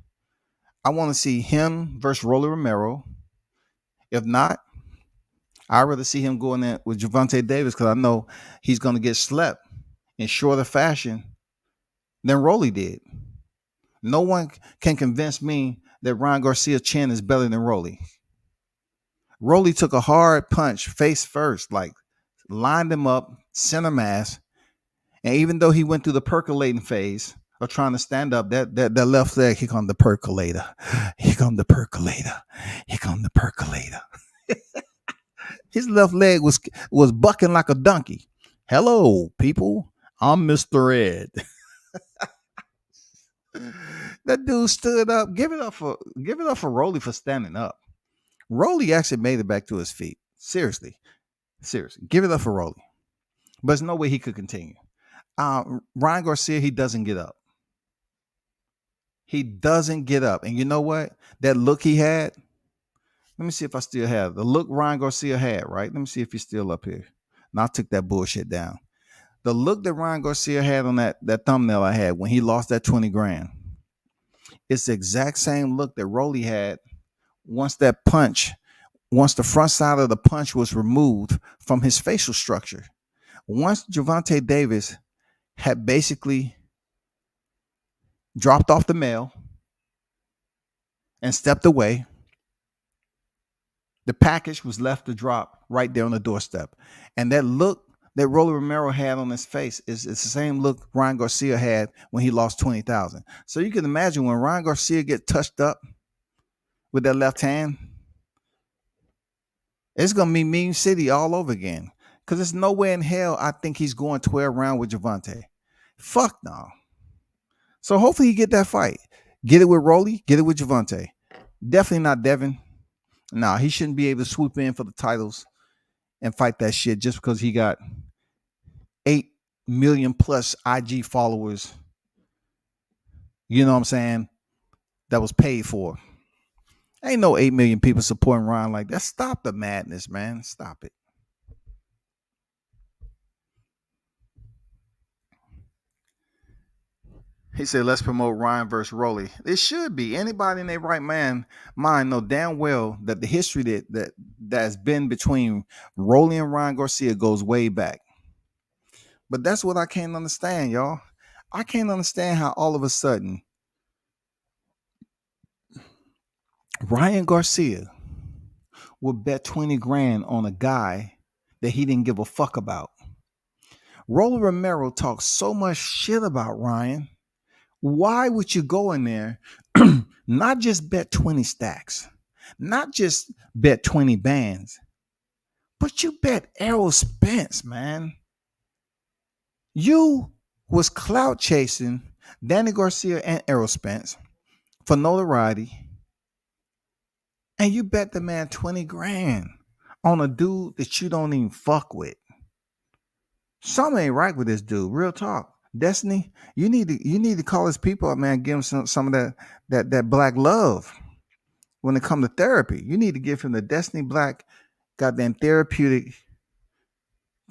I want to see him versus Rolly Romero. If not, I'd rather see him going in with Gervonta Davis because I know he's going to get slept in shorter fashion than Rolly did. No one can convince me that Ryan Garcia's chin is better than Rolly. Rolly took a hard punch face first, like lined him up, center mass. And even though he went through the percolating phase of trying to stand up, that left leg, here come the percolator. Here come the percolator. Here come the percolator. His left leg was bucking like a donkey. "Hello, people. I'm Mr. Ed." That dude stood up. Give it up for Rolly for standing up. Rolly actually made it back to his feet. Seriously. Give it up for Rolly. But there's no way he could continue. Ryan Garcia, he doesn't get up. He doesn't get up. And you know what? That look he had. Let me see if I still have the look Ryan Garcia had, right? Let me see if he's still up here. And I took that bullshit down. The look that Ryan Garcia had on that thumbnail I had when he lost that 20 grand. It's the exact same look that Rolly had once that punch, once the front side of the punch was removed from his facial structure. Once Gervonta Davis had basically dropped off the mail and stepped away, the package was left to drop right there on the doorstep. And that look that Rolly Romero had on his face is the same look Ryan Garcia had when he lost 20,000. So you can imagine when Ryan Garcia get touched up with that left hand, it's going to be Mean City all over again. Because there's nowhere in hell I think he's going 12 round with Gervonta. Fuck no. So hopefully you get that fight. Get it with Rolly, get it with Gervonta. Definitely not Devin. Nah, he shouldn't be able to swoop in for the titles and fight that shit just because he got 8 million plus IG followers. You know what I'm saying? That was paid for. Ain't no 8 million people supporting Ryan like that. Stop the madness, man. Stop it. He said, let's promote Ryan versus Rolly. It should be. Anybody in their right mind know damn well that the history that's been between Rolly and Ryan Garcia goes way back. But that's what I can't understand, y'all. I can't understand how all of a sudden Ryan Garcia would bet 20 grand on a guy that he didn't give a fuck about. Rolly Romero talks so much shit about Ryan. Why would you go in there, not just bet 20 stacks, not just bet 20 bands, but you bet Errol Spence, man. You was clout chasing Danny Garcia and Errol Spence for notoriety, and you bet the man 20 grand on a dude that you don't even fuck with. Something ain't right with this dude. Real talk. Destiny, you need to call his people up, man. Give him some of that black love when it comes to therapy. You need to give him the Destiny Black goddamn therapeutic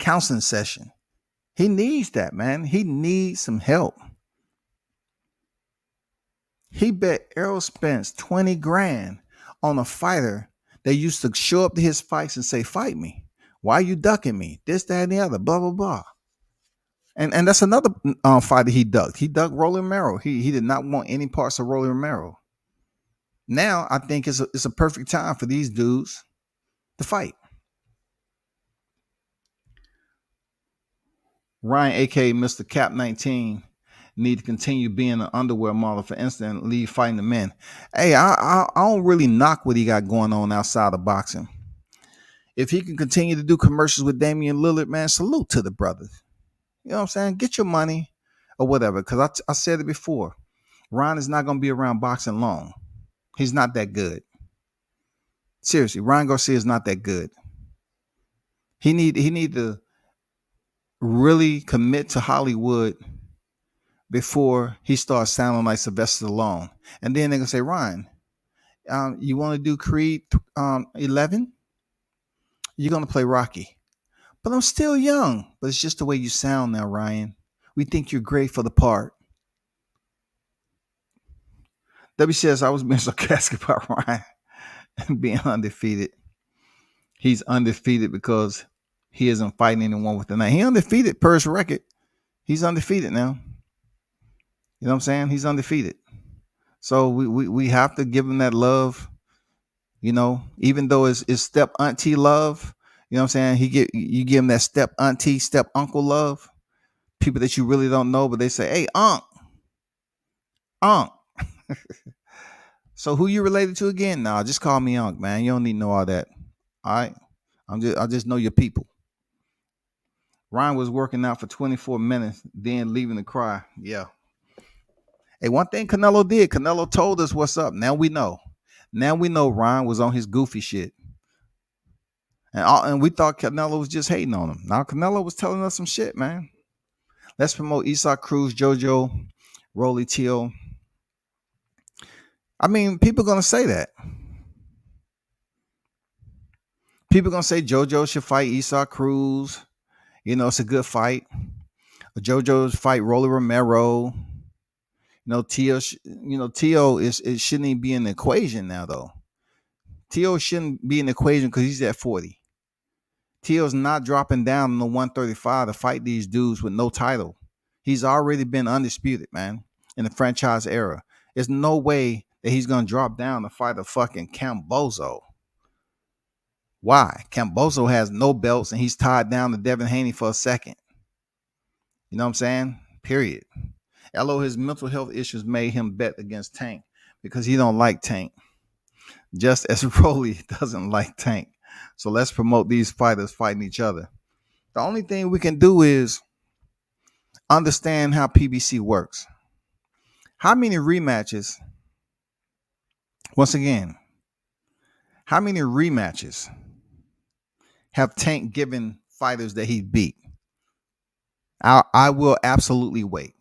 counseling session. He needs that, man. He needs some help. He bet Errol Spence 20 grand on a fighter that used to show up to his fights and say, fight me. Why are you ducking me? This, that, and the other, blah, blah, blah. And that's another fighter he ducked. He ducked Rolly Romero. He did not want any parts of Rolly Romero. Now I think it's a perfect time for these dudes to fight. Ryan, aka Mr. Cap 19, need to continue being an underwear model, for instance, and leave fighting the men. Hey, I don't really knock what he got going on outside of boxing. If he can continue to do commercials with Damian Lillard, man, salute to the brother. You know what I'm saying? Get your money or whatever. Because I said it before. Ryan is not going to be around boxing long. He's not that good. Seriously, Ryan Garcia is not that good. He need to really commit to Hollywood before he starts sounding like Sylvester Stallone. And then they're going to say, Ryan, you want to do Creed 11? You're going to play Rocky. But I'm still young. But it's just the way you sound now, Ryan. We think you're great for the part. W says, I was being sarcastic about Ryan being undefeated. He's undefeated because he isn't fighting anyone with the name. He undefeated per his record. He's undefeated now. You know what I'm saying? He's undefeated. So we have to give him that love. You know, even though it's step auntie love, you know what I'm saying? You give him that step auntie, step uncle love. People that you really don't know, but they say, hey, Unc. So who you related to again? Nah, just call me Unc, man. You don't need to know all that. All right. I just know your people. Ryan was working out for 24 minutes, then leaving to cry. Yeah. Hey, one thing Canelo did, Canelo told us what's up. Now we know. Now we know Ryan was on his goofy shit. And we thought Canelo was just hating on him. Now Canelo was telling us some shit, man. Let's promote Isaac Cruz, JoJo, Rolly Teal. I mean, people are going to say that. People are going to say JoJo should fight Isaac Cruz. You know, it's a good fight. JoJo's fight Rolly Romero. Tio, it shouldn't even be in the equation now, though. T.O. shouldn't be in the equation because he's at 40. T.O.'s not dropping down in the 135 to fight these dudes with no title. He's already been undisputed, man, in the franchise era. There's no way that he's going to drop down to fight a fucking Bozo. Why? Bozo has no belts and he's tied down to Devin Haney for a second. You know what I'm saying? Period. Although his mental health issues made him bet against Tank because he don't like Tank. Just as Rolly doesn't like Tank. So let's promote these fighters fighting each other. The only thing we can do is understand how PBC works. How many rematches, once again, how many rematches have Tank given fighters that he beat? I will absolutely wait.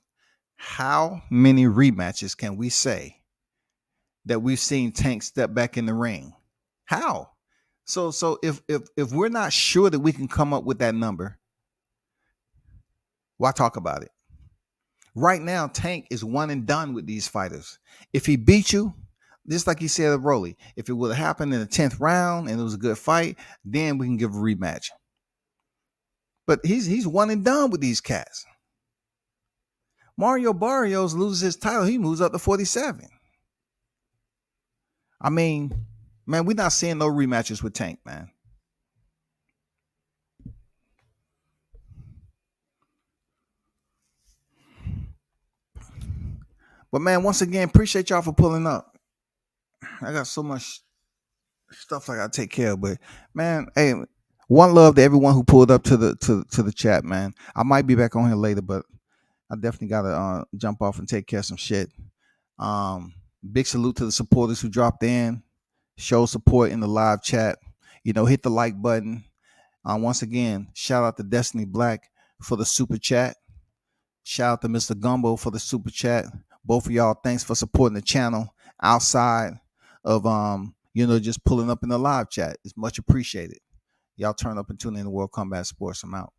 How many rematches can we say that we've seen Tank step back in the ring? How? So if we're not sure that we can come up with that number, why talk about it? Right now, Tank is one and done with these fighters. If he beat you, just like he said of Rolly, if it would have happened in the 10th round and it was a good fight, then we can give a rematch. But he's one and done with these cats. Mario Barrios loses his title, he moves up to 47. I mean, man, we're not seeing no rematches with Tank, man. But man, once again, appreciate y'all for pulling up. I got so much stuff I gotta take care of, but man, hey, one love to everyone who pulled up to the chat, man. I might be back on here later, but I definitely gotta jump off and take care of some shit. Big salute to the supporters who dropped in, show support in the live chat. Hit the like button. Once again, shout out to Destiny Black for the super chat. Shout out to Mr. Gumbo for the super chat. Both of y'all, thanks for supporting the channel outside of just pulling up in the live chat. It's much appreciated. Y'all turn up and tune in to World Combat Sports. I'm out.